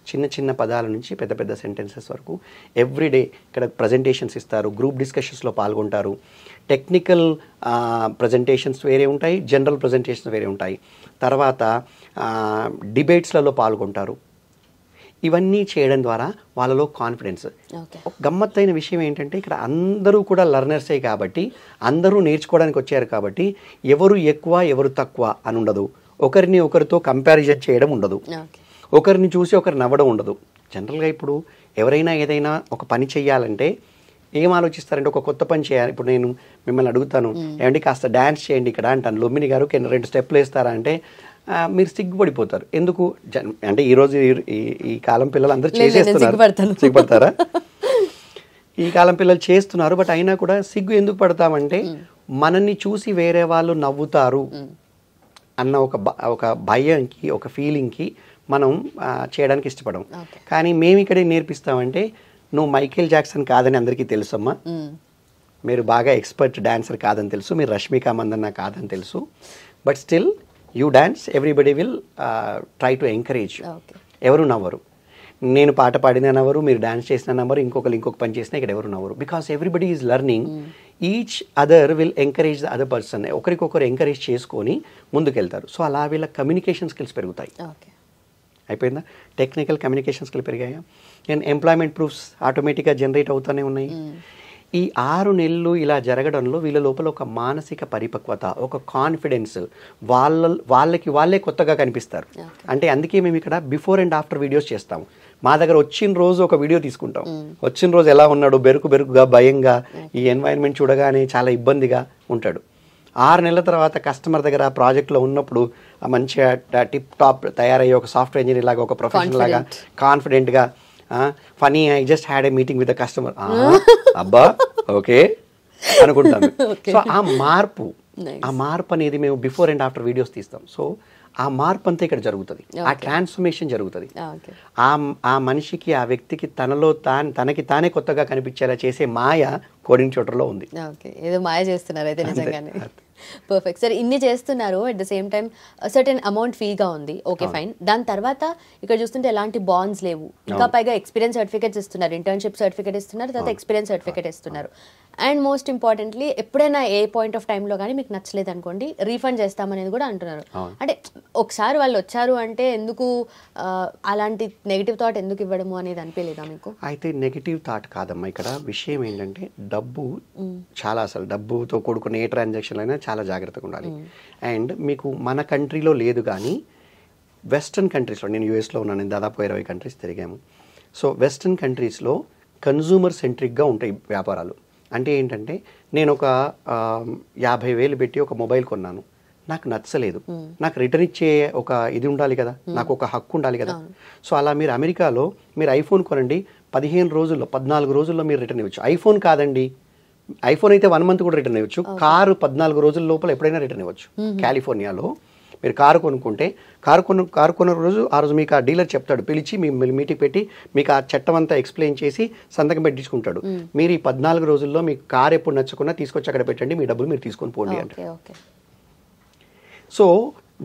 చిన్న చిన్న పదాల నుంచి పెద్ద పెద్ద సెంటెన్సెస్ వరకు ఎవ్రీడే ఇక్కడ ప్రజెంటేషన్స్ ఇస్తారు, గ్రూప్ డిస్కషన్స్లో పాల్గొంటారు. టెక్నికల్ ప్రజెంటేషన్స్ వేరే ఉంటాయి, జనరల్ ప్రజెంటేషన్స్ వేరే ఉంటాయి. తర్వాత డిబేట్స్లలో పాల్గొంటారు. ఇవన్నీ చేయడం ద్వారా వాళ్ళలో కాన్ఫిడెన్స్. గమ్మత్తైన విషయం ఏంటంటే ఇక్కడ అందరూ కూడా లర్నర్సే కాబట్టి, అందరూ నేర్చుకోవడానికి వచ్చారు కాబట్టి ఎవరు ఎక్కువ ఎవరు తక్కువ అని ఉండదు. ఒకరిని ఒకరితో కంపారిజన్ చేయడం ఉండదు, ఒకరిని చూసి ఒకరు నవ్వడం ఉండదు. జనరల్గా ఇప్పుడు ఎవరైనా ఏదైనా ఒక పని చేయాలంటే ఏం ఆలోచిస్తారంటే ఒక కొత్త పని చేయాలి. ఇప్పుడు నేను మిమ్మల్ని అడుగుతాను, ఏమంటే కాస్త డ్యాన్స్ చేయండి ఇక్కడ అంటాను, లుంబిని గారు 2 స్టెప్లు వేస్తారా అంటే మీరు సిగ్గుపడిపోతారు. ఎందుకు అంటే ఈరోజు ఈ కాలం పిల్లలు అందరూ చేసేస్తున్నారు, సిగ్గుపడతారా? ఈ కాలం పిల్లలు చేస్తున్నారు. బట్ అయినా కూడా సిగ్గు ఎందుకు పడతామంటే మనల్ని చూసి వేరే వాళ్ళు నవ్వుతారు అన్న ఒక భయంకి, ఒక ఫీలింగ్కి మనం చేయడానికి ఇష్టపడం. కానీ మేము ఇక్కడే నేర్పిస్తామంటే నువ్వు మైకేల్ జాక్సన్ కాదని అందరికీ తెలుసమ్మా, మీరు బాగా ఎక్స్పర్ట్ డాన్సర్ కాదని తెలుసు, మీరు రష్మిక మందన్న కాదని తెలుసు, but still you dance, everybody will try to encourage. ఎవరు నవ్వరు, నేను పాట పాడినా నవ్వరు, మీరు డాన్స్ చేసినా నవ్వరు, ఇంకొక పని చేసినా ఇక్కడ ఎవరు నవ్వరు. Because everybody is learning, each other will encourage the other person. ఒకరికొకరు ఎంకరేజ్ చేసుకొని ముందుకెళ్తారు. సో అలా వీళ్ళ కమ్యూనికేషన్ స్కిల్స్ పెరుగుతాయి. అయిపోయిందా? టెక్నికల్ కమ్యూనికేషన్ స్కిల్ పెరిగాయా? అండ్ ఎంప్లాయ్మెంట్ ప్రూఫ్స్ ఆటోమేటిక్గా జనరేట్ అవుతూనే ఉన్నాయి. ఈ 6 నెలలు ఇలా జరగడంలో వీళ్ళ లోపల ఒక మానసిక పరిపక్వత, ఒక కాన్ఫిడెన్స్, వాళ్ళకి వాళ్ళే కొత్తగా కనిపిస్తారు. అంటే అందుకే మేము ఇక్కడ బిఫోర్ అండ్ ఆఫ్టర్ వీడియోస్ చేస్తాము. మా దగ్గర వచ్చిన రోజు ఒక వీడియో తీసుకుంటాం. వచ్చిన రోజు ఎలా ఉన్నాడు, బెరుకుగా, భయంగా, ఈ ఎన్వైరన్మెంట్ చూడగానే చాలా ఇబ్బందిగా ఉంటాడు. 6 నెలల తర్వాత కస్టమర్ దగ్గర ప్రాజెక్ట్లో ఉన్నప్పుడు మంచిగా టిప్ టాప్ తయారయ్యే ఒక సాఫ్ట్వేర్ ఇంజనీర్ లాగా, ఒక ప్రొఫెషనల్ లాగా, కాన్ఫిడెంట్గా, funny I just had a meeting with the customer, అబ్బా ఓకే అనుకుంటాను. సో ఆ మార్పు అనేది మేము బిఫోర్ అండ్ ఆఫ్టర్ వీడియోస్ తీస్తాం. సో ఆ మార్పు అంతా ఇక్కడ జరుగుతుంది, ఆ ట్రాన్స్ఫర్మేషన్ జరుగుతుంది. ఆ మనిషికి, ఆ వ్యక్తికి తనకి తానే కొత్తగా కనిపించేలా చేసే మాయ కోడింగ్ ట్యూటర్లో ఉంది. ఏదో మాయ చేస్తున్నారు అయితే నిజంగానే. Perfect sir. ఇన్ని చేస్తున్నారు, at the same time certain amount ఫీగా ఉంది, ఓకే ఫైన్. దాని తర్వాత ఇక్కడ చూస్తుంటే ఎలాంటి బాండ్స్ లేవు, ఇంకా పైగా ఎక్స్పీరియన్స్ సర్టిఫికేట్స్ ఇస్తున్నారు, ఇంటర్న్షిప్ సర్టిఫికేట్ ఇస్తున్నారు, తర్వాత ఎక్స్పీరియన్స్ సర్టిఫికేట్ ఇస్తున్నారు. అండ్ మోస్ట్ ఇంపార్టెంట్లీ ఎప్పుడైనా ఏ పాయింట్ ఆఫ్ టైంలో కానీ మీకు నచ్చలేదు అనుకోండి, రీఫండ్ చేస్తామనేది కూడా అంటున్నారు. అంటే ఒకసారి వాళ్ళు వచ్చారు అంటే ఎందుకు అలాంటి నెగిటివ్ థాట్ ఎందుకు ఇవ్వడము అనేది అనిపించలేదా మీకు? అయితే నెగిటివ్ థాట్ కాదమ్మా, ఇక్కడ విషయం ఏంటంటే డబ్బు చాలా, అసలు డబ్బుతో కూడుకున్న ఏ ట్రాన్సాక్షన్ అయినా చాలా జాగ్రత్తగా ఉండాలి. అండ్ మీకు మన కంట్రీలో లేదు కానీ వెస్ట్రన్ కంట్రీస్లో, నేను యూఎస్లో ఉన్నాను, నేను దాదాపు 20 కంట్రీస్ తిరిగాము. సో వెస్ట్రన్ కంట్రీస్లో కన్జ్యూమర్ సెంట్రిక్గా ఉంటాయి వ్యాపారాలు. అంటే ఏంటంటే నేను ఒక 50,000 పెట్టి ఒక మొబైల్ కొన్నాను, నాకు నచ్చలేదు, నాకు రిటర్న్ ఇచ్చే ఒక ఇది ఉండాలి కదా, నాకు ఒక హక్కు ఉండాలి కదా. సో అలా మీరు అమెరికాలో మీరు ఐఫోన్ కొనండి, 15 రోజుల్లో 14 రోజుల్లో మీరు రిటర్న్ ఇవ్వచ్చు. ఐఫోన్ కాదండి, ఐఫోన్ అయితే 1 మంత్ కూడా రిటర్న్ ఇవ్వచ్చు. కారు 14 రోజుల లోపల ఎప్పుడైనా రిటర్న్ ఇవ్వచ్చు. కాలిఫోర్నియాలో మీరు కారు కొనుక్కుంటే కారు కొన్న రోజు ఆ రోజు మీకు ఆ డీలర్ చెప్తాడు, పిలిచి మీ మీటింగ్ పెట్టి మీకు ఆ చట్టం అంతా ఎక్స్ప్లెయిన్ చేసి సంతకం పెట్టించుకుంటాడు. మీరు ఈ 14 రోజుల్లో మీకు కారు ఎప్పుడు నచ్చకున్నా తీసుకొచ్చి అక్కడ పెట్టండి, మీ డబ్బులు మీరు తీసుకొని పోండి అంటే. సో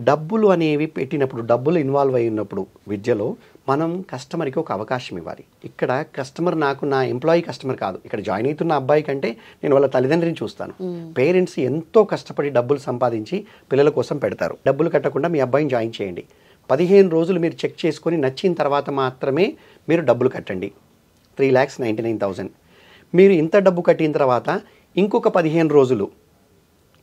డబ్బులు అనేవి పెట్టినప్పుడు, డబ్బులు ఇన్వాల్వ్ అయి ఉన్నప్పుడు విద్యలో మనం కస్టమర్కి ఒక అవకాశం ఇవ్వాలి. ఇక్కడ కస్టమర్ నాకు నా ఎంప్లాయీ కస్టమర్ కాదు. ఇక్కడ జాయిన్ అవుతున్న అబ్బాయి కంటే నేను వాళ్ళ తల్లిదండ్రిని చూస్తాను. పేరెంట్స్ ఎంతో కష్టపడి డబ్బులు సంపాదించి పిల్లల కోసం పెడతారు. డబ్బులు కట్టకుండా మీ అబ్బాయిని జాయిన్ చేయండి. 15 రోజులు మీరు చెక్ చేసుకొని నచ్చిన తర్వాత మాత్రమే మీరు డబ్బులు కట్టండి. 3,99,000. మీరు ఇంత డబ్బు కట్టిన తర్వాత ఇంకొక 15 రోజులు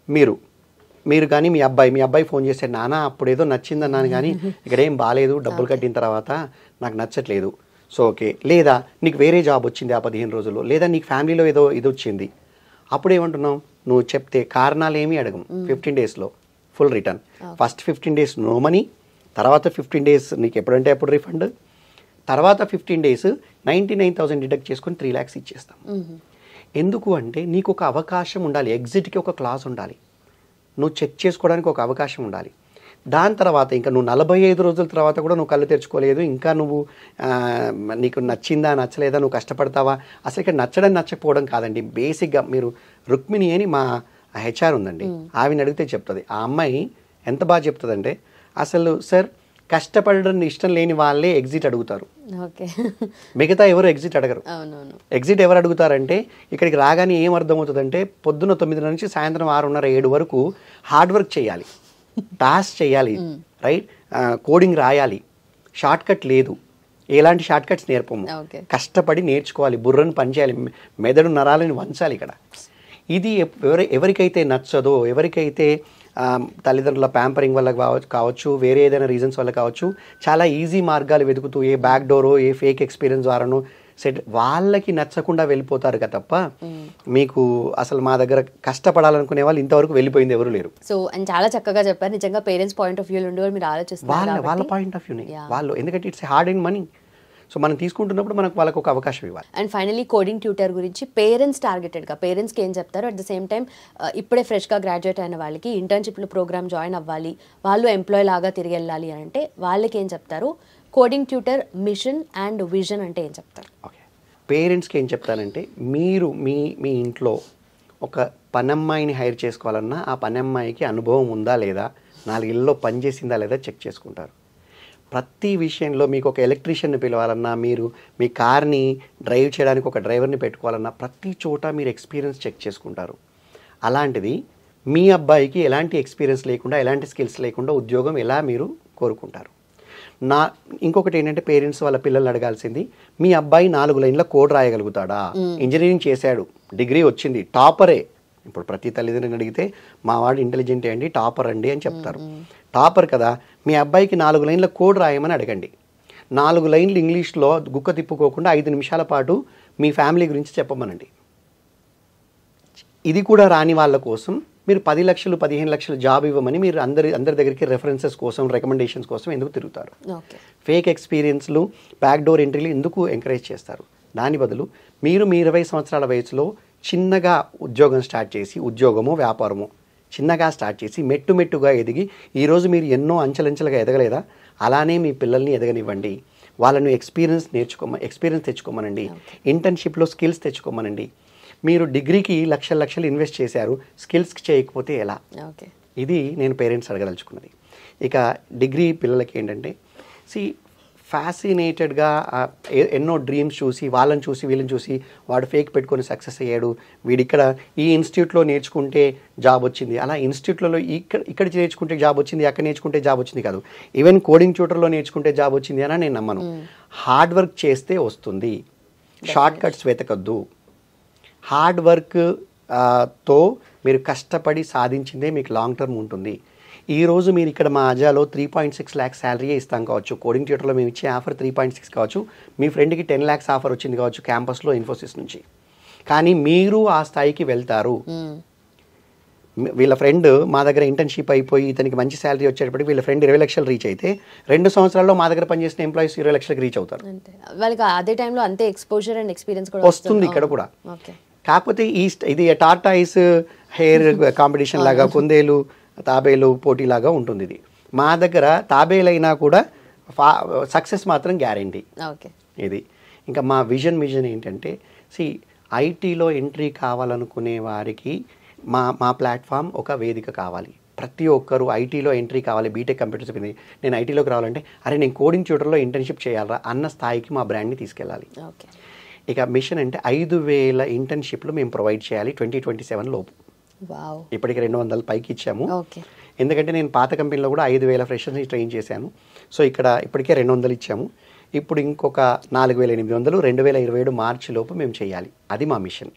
మీరు కానీ మీ అబ్బాయి ఫోన్ చేస్తే, నాన్న అప్పుడేదో నచ్చిందన్నాను కానీ ఇక్కడ ఏం బాగాలేదు, డబ్బులు కట్టిన తర్వాత నాకు నచ్చట్లేదు. సో ఓకే, లేదా నీకు వేరే జాబ్ వచ్చింది ఆ 15 రోజుల్లో, లేదా నీకు ఫ్యామిలీలో ఏదో ఇది వచ్చింది, అప్పుడు ఏమంటున్నావు, నువ్వు చెప్తే కారణాలు ఏమీ అడగం. 15 డేస్లో full return. First 15 days no money, తర్వాత 15 డేస్ నీకు ఎప్పుడంటే అప్పుడు రిఫండ్, తర్వాత 15 డేస్ 99,000 డిడక్ట్ చేసుకొని 3 lakhs ఇచ్చేస్తాం. ఎందుకు అంటే నీకు ఒక అవకాశం ఉండాలి, ఎగ్జిట్కి ఒక క్లాస్ ఉండాలి, నువ్వు చెక్ చేసుకోవడానికి ఒక అవకాశం ఉండాలి. దాని తర్వాత ఇంకా నువ్వు 45 రోజుల తర్వాత కూడా నువ్వు కళ్ళు తెరుచుకోలేదు, ఇంకా నువ్వు నీకు నచ్చిందా నచ్చలేదా, నువ్వు కష్టపడతావా, అసలు ఇక్కడ నచ్చడం నచ్చకపోవడం కాదండి. బేసిక్గా మీరు రుక్మిణి అని మా హెచ్ఆర్ ఉందండి, ఆవిని అడిగితే చెప్తుంది. ఆ అమ్మాయి ఎంత బాగా చెప్తుందంటే, అసలు సార్ కష్టపడడం ఇష్టం లేని వాళ్ళే ఎగ్జిట్ అడుగుతారు, మిగతా ఎవరు ఎగ్జిట్ అడగరు. ఎగ్జిట్ ఎవరు అడుగుతారంటే, ఇక్కడికి రాగానే ఏం అర్థమవుతుందంటే పొద్దున్న 9 నుంచి సాయంత్రం 6:30, 7 వరకు హార్డ్ వర్క్ చేయాలి, టాస్క్ చేయాలి, రైట్, కోడింగ్ రాయాలి, షార్ట్ కట్ లేదు, ఎలాంటి షార్ట్ కట్స్ నేర్పము, కష్టపడి నేర్చుకోవాలి, బుర్రను పనిచేయాలి, మెదడు నరాలని వంచాలి. ఇక్కడ ఇది ఎవరికైతే నచ్చదో, ఎవరికైతే తల్లిదండ్రుల ప్యాంపరింగ్ వల్ల కావచ్చు, వేరే ఏదైనా రీజన్స్ వల్ల కావచ్చు, చాలా ఈజీ మార్గాలు వెతుకుతూ ఏ బ్యాక్ డోరో ఏ ఫేక్ ఎక్స్పీరియన్స్ ద్వారానో సెట్ వాళ్ళకి నచ్చకుండా వెళ్ళిపోతారు కదా తప్ప మీకు అసలు మా దగ్గర కష్టపడాలనుకునే వాళ్ళు ఇంతవరకు వెళ్ళిపోయింది ఎవరు లేరు. సో అండ్ చాలా చక్కగా చెప్పారు. నిజంగా పేరెంట్స్ పాయింట్ ఆఫ్ వ్యూ నుండి మీరు ఆలోచిస్తారు, వాళ్ళ పాయింట్ ఆఫ్ వ్యూనే వాళ్ళు, ఎందుకంటే it's hard and money. So మనం తీసుకుంటున్నప్పుడు మనకు వాళ్ళకు ఒక అవకాశం ఇవ్వాలి. అండ్ ఫైనలీ కోడింగ్ ట్యూటర్ గురించి పేరెంట్స్ టార్గెటెడ్గా పేరెంట్స్కి ఏం చెప్తారు? అట్ ద సేమ్ టైం ఇప్పుడే ఫ్రెష్గా గ్రాడ్యుయేట్ అయిన వాళ్ళకి ఇంటర్న్షిప్లో ప్రోగ్రామ్ జాయిన్ అవ్వాలి, వాళ్ళు ఎంప్లాయ్ లాగా తిరిగి వెళ్ళాలి అని అంటే వాళ్ళకి ఏం చెప్తారు? Coding tutor mission and vision అంటే ఏం చెప్తారు? ఓకే, పేరెంట్స్కి ఏం చెప్తానంటే, మీరు మీ ఇంట్లో ఒక పనమ్మాయిని హైర్ చేసుకోవాలన్నా ఆ పనమ్మాయికి అనుభవం ఉందా లేదా, 4 ఇళ్ళలో పనిచేసిందా లేదా చెక్ చేసుకుంటారు. ప్రతి విషయంలో మీకు ఒక ఎలక్ట్రీషియన్ని పిలవాలన్నా, మీరు మీ కార్ని డ్రైవ్ చేయడానికి ఒక డ్రైవర్ని పెట్టుకోవాలన్నా ప్రతి చోట మీరు ఎక్స్పీరియన్స్ చెక్ చేసుకుంటారు. అలాంటిది మీ అబ్బాయికి ఎలాంటి ఎక్స్పీరియన్స్ లేకుండా, ఎలాంటి స్కిల్స్ లేకుండా ఉద్యోగం ఎలా మీరు కోరుకుంటారు? ఇంకొకటి ఏంటంటే, పేరెంట్స్ వాళ్ళ పిల్లల్ని అడగాల్సింది, మీ అబ్బాయి 4 లైన్ల కోడ్ రాయగలుగుతాడా? ఇంజనీరింగ్ చేశాడు, డిగ్రీ వచ్చింది, టాపరే. ఇప్పుడు ప్రతి తల్లిదండ్రులను అడిగితే మా వాడు ఇంటెలిజెంట్ అండి, టాపర్ అండి అని చెప్తారు. టాపర్ కదా, మీ అబ్బాయికి 4 లైన్ల కోడ్ రాయమని అడగండి. 4 లైన్లు ఇంగ్లీష్లో గుక్క తిప్పుకోకుండా 5 నిమిషాల పాటు మీ ఫ్యామిలీ గురించి చెప్పమనండి. ఇది కూడా రాని వాళ్ళ కోసం మీరు 10 లక్షలు 15 లక్షలు జాబ్ ఇవ్వమని మీరు అందరి దగ్గరికి రెఫరెన్సెస్ కోసం, రికమెండేషన్స్ కోసం ఎందుకు తిరుగుతారు? ఫేక్ ఎక్స్పీరియన్స్లు, బ్యాక్ డోర్ ఎంట్రీలు ఎందుకు ఎంకరేజ్ చేస్తారు? దాని బదులు మీరు మీ 20 సంవత్సరాల వయసులో చిన్నగా ఉద్యోగం స్టార్ట్ చేసి, ఉద్యోగమో వ్యాపారమో చిన్నగా స్టార్ట్ చేసి మెట్టుగా ఎదిగి ఈరోజు మీరు ఎన్నో అంచెలంచెలుగా ఎదగలేదా? అలానే మీ పిల్లల్ని ఎదగనివ్వండి. వాళ్ళను ఎక్స్పీరియన్స్ తెచ్చుకోమనండి. ఇంటర్న్షిప్లో స్కిల్స్ తెచ్చుకోమనండి. మీరు డిగ్రీకి లక్షలు ఇన్వెస్ట్ చేశారు, స్కిల్స్కి చేయకపోతే ఎలా? ఇది నేను పేరెంట్స్ అడగదలుచుకున్నది. ఇక డిగ్రీ పిల్లలకి ఏంటంటే, ఫ్యాసినేటెడ్గా ఎన్నో డ్రీమ్స్ చూసి, వాళ్ళని చూసి వీళ్ళని చూసి వాడు ఫేక్ పెట్టుకొని సక్సెస్ అయ్యాడు, వీడిక్కడ ఈ ఇన్స్టిట్యూట్లో నేర్చుకుంటే జాబ్ వచ్చింది, అలా ఇన్స్టిట్యూట్లలో ఇక్కడ నేర్చుకుంటే జాబ్ వచ్చింది, అక్కడ నేర్చుకుంటే జాబ్ వచ్చింది కాదు, ఈవెన్ కోడింగ్ ట్యూటర్లో నేర్చుకుంటే జాబ్ వచ్చింది అని నేను నమ్మను. హార్డ్ వర్క్ చేస్తే వస్తుంది, షార్ట్ కట్స్ వెతకద్దు. హార్డ్ వర్క్ తో మీరు కష్టపడి సాధించిందే మీకు లాంగ్ టర్మ్ ఉంటుంది. ఈరోజు మీరు ఇక్కడ మా అజాలో 3.6 lakhs శాలరీయే ఇస్తాం కావచ్చు, కోడింగ్ ట్యూటర్లో మేము ఇచ్చే ఆఫర్ 3.6 కావచ్చు, మీ ఫ్రెండ్కి 10 lakhs ఆఫర్ వచ్చింది కావచ్చు క్యాంపస్లో ఇన్ఫోసిస్ నుంచి. కానీ మీరు ఆ స్థాయికి వెళ్తారు. వీళ్ళ ఫ్రెండ్ మా దగ్గర ఇంటర్న్షిప్ అయిపోయి ఇతనికి మంచి శాలరీ వచ్చేటప్పటికి వీళ్ళ ఫ్రెండ్ 20 లక్షలు రీచ్ అయితే 2 సంవత్సరాల్లో మా దగ్గర పనిచేసిన ఎంప్లాయీస్ 20 లక్షలకు రీచ్ అవుతారు. వాళ్ళకి అదే టైంలో అంతే ఎక్స్పోజర్ అండ్ ఎక్స్పీరియన్స్ కూడా వస్తుంది ఇక్కడ కూడా. కాకపోతే ఇది టార్టాయిస్ హెయిర్ కాంపిటీషన్ లాగా, కుందేలు తాబేలు పోటీలాగా ఉంటుంది. ఇది మా దగ్గర తాబేలైనా కూడా సక్సెస్ మాత్రం గ్యారంటీ. ఇది ఇంకా మా విజన్ ఏంటంటే, ఐటీలో ఎంట్రీ కావాలనుకునే వారికి మా ప్లాట్ఫామ్ ఒక వేదిక కావాలి. ప్రతి ఒక్కరు ఐటీలో ఎంట్రీ కావాలి, బీటెక్ కంప్యూటర్స్ చెప్పింది, నేను ఐటీలోకి రావాలంటే అరే నేను కోడింగ్ ట్యూటర్లో ఇంటర్న్షిప్ చేయాలరా అన్న స్థాయికి మా బ్రాండ్ని తీసుకెళ్ళాలి. ఇక మిషన్ అంటే 5,000 ఇంటర్న్షిప్లు మేము ప్రొవైడ్ చేయాలి 2027 లోపు. ఇప్పటికి 200 పైకి ఇచ్చాము. ఎందుకంటే నేను పాత కంపెనీలో కూడా 5,000 ఫ్రెషర్స్ని ట్రైన్ చేశాను. సో ఇక్కడ ఇప్పటికే 200 ఇచ్చాము. ఇప్పుడు ఇంకొక 4,800 2027 మార్చి లోపు మేము చేయాలి. అది మా మిషన్.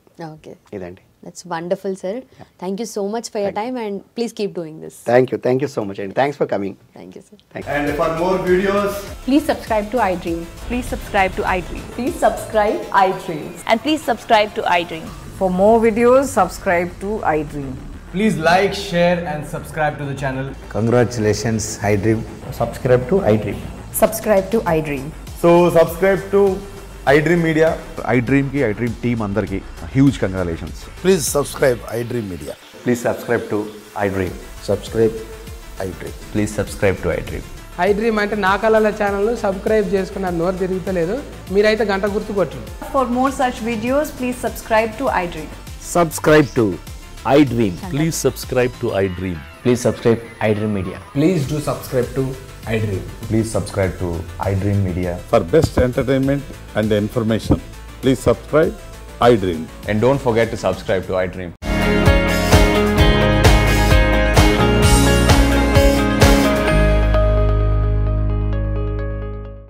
ఇదండి. That's wonderful, sir. Thank you so much for your time and please keep doing this. Thank you so much and thanks for coming. Thank you, sir. And for more videos, please subscribe to iDream. Please subscribe to iDream. Please subscribe iDream. And please subscribe to iDream. For more videos, subscribe to iDream. please like, share and subscribe to the channel. Congratulations, iDream. Subscribe to iDream. Subscribe to iDream. So subscribe to iDream Media. iDream team andarki huge congratulations. Please subscribe iDream Media. Please subscribe to iDream. Subscribe iDream. Please subscribe to iDream. iDream అంటే నా కళల ఛానల్ను subscribe చేసుకున్న నోరు తిరుగుతలేదు, మీరైతే గంట గుర్తు కొట్టండి. For more such videos, please subscribe to iDream. Subscribe to iDream. Please subscribe to iDream. Please subscribe iDream Media. Please do subscribe to iDream. Please subscribe to iDream Media. For best entertainment and information, please subscribe iDream. And don't forget to subscribe to iDream.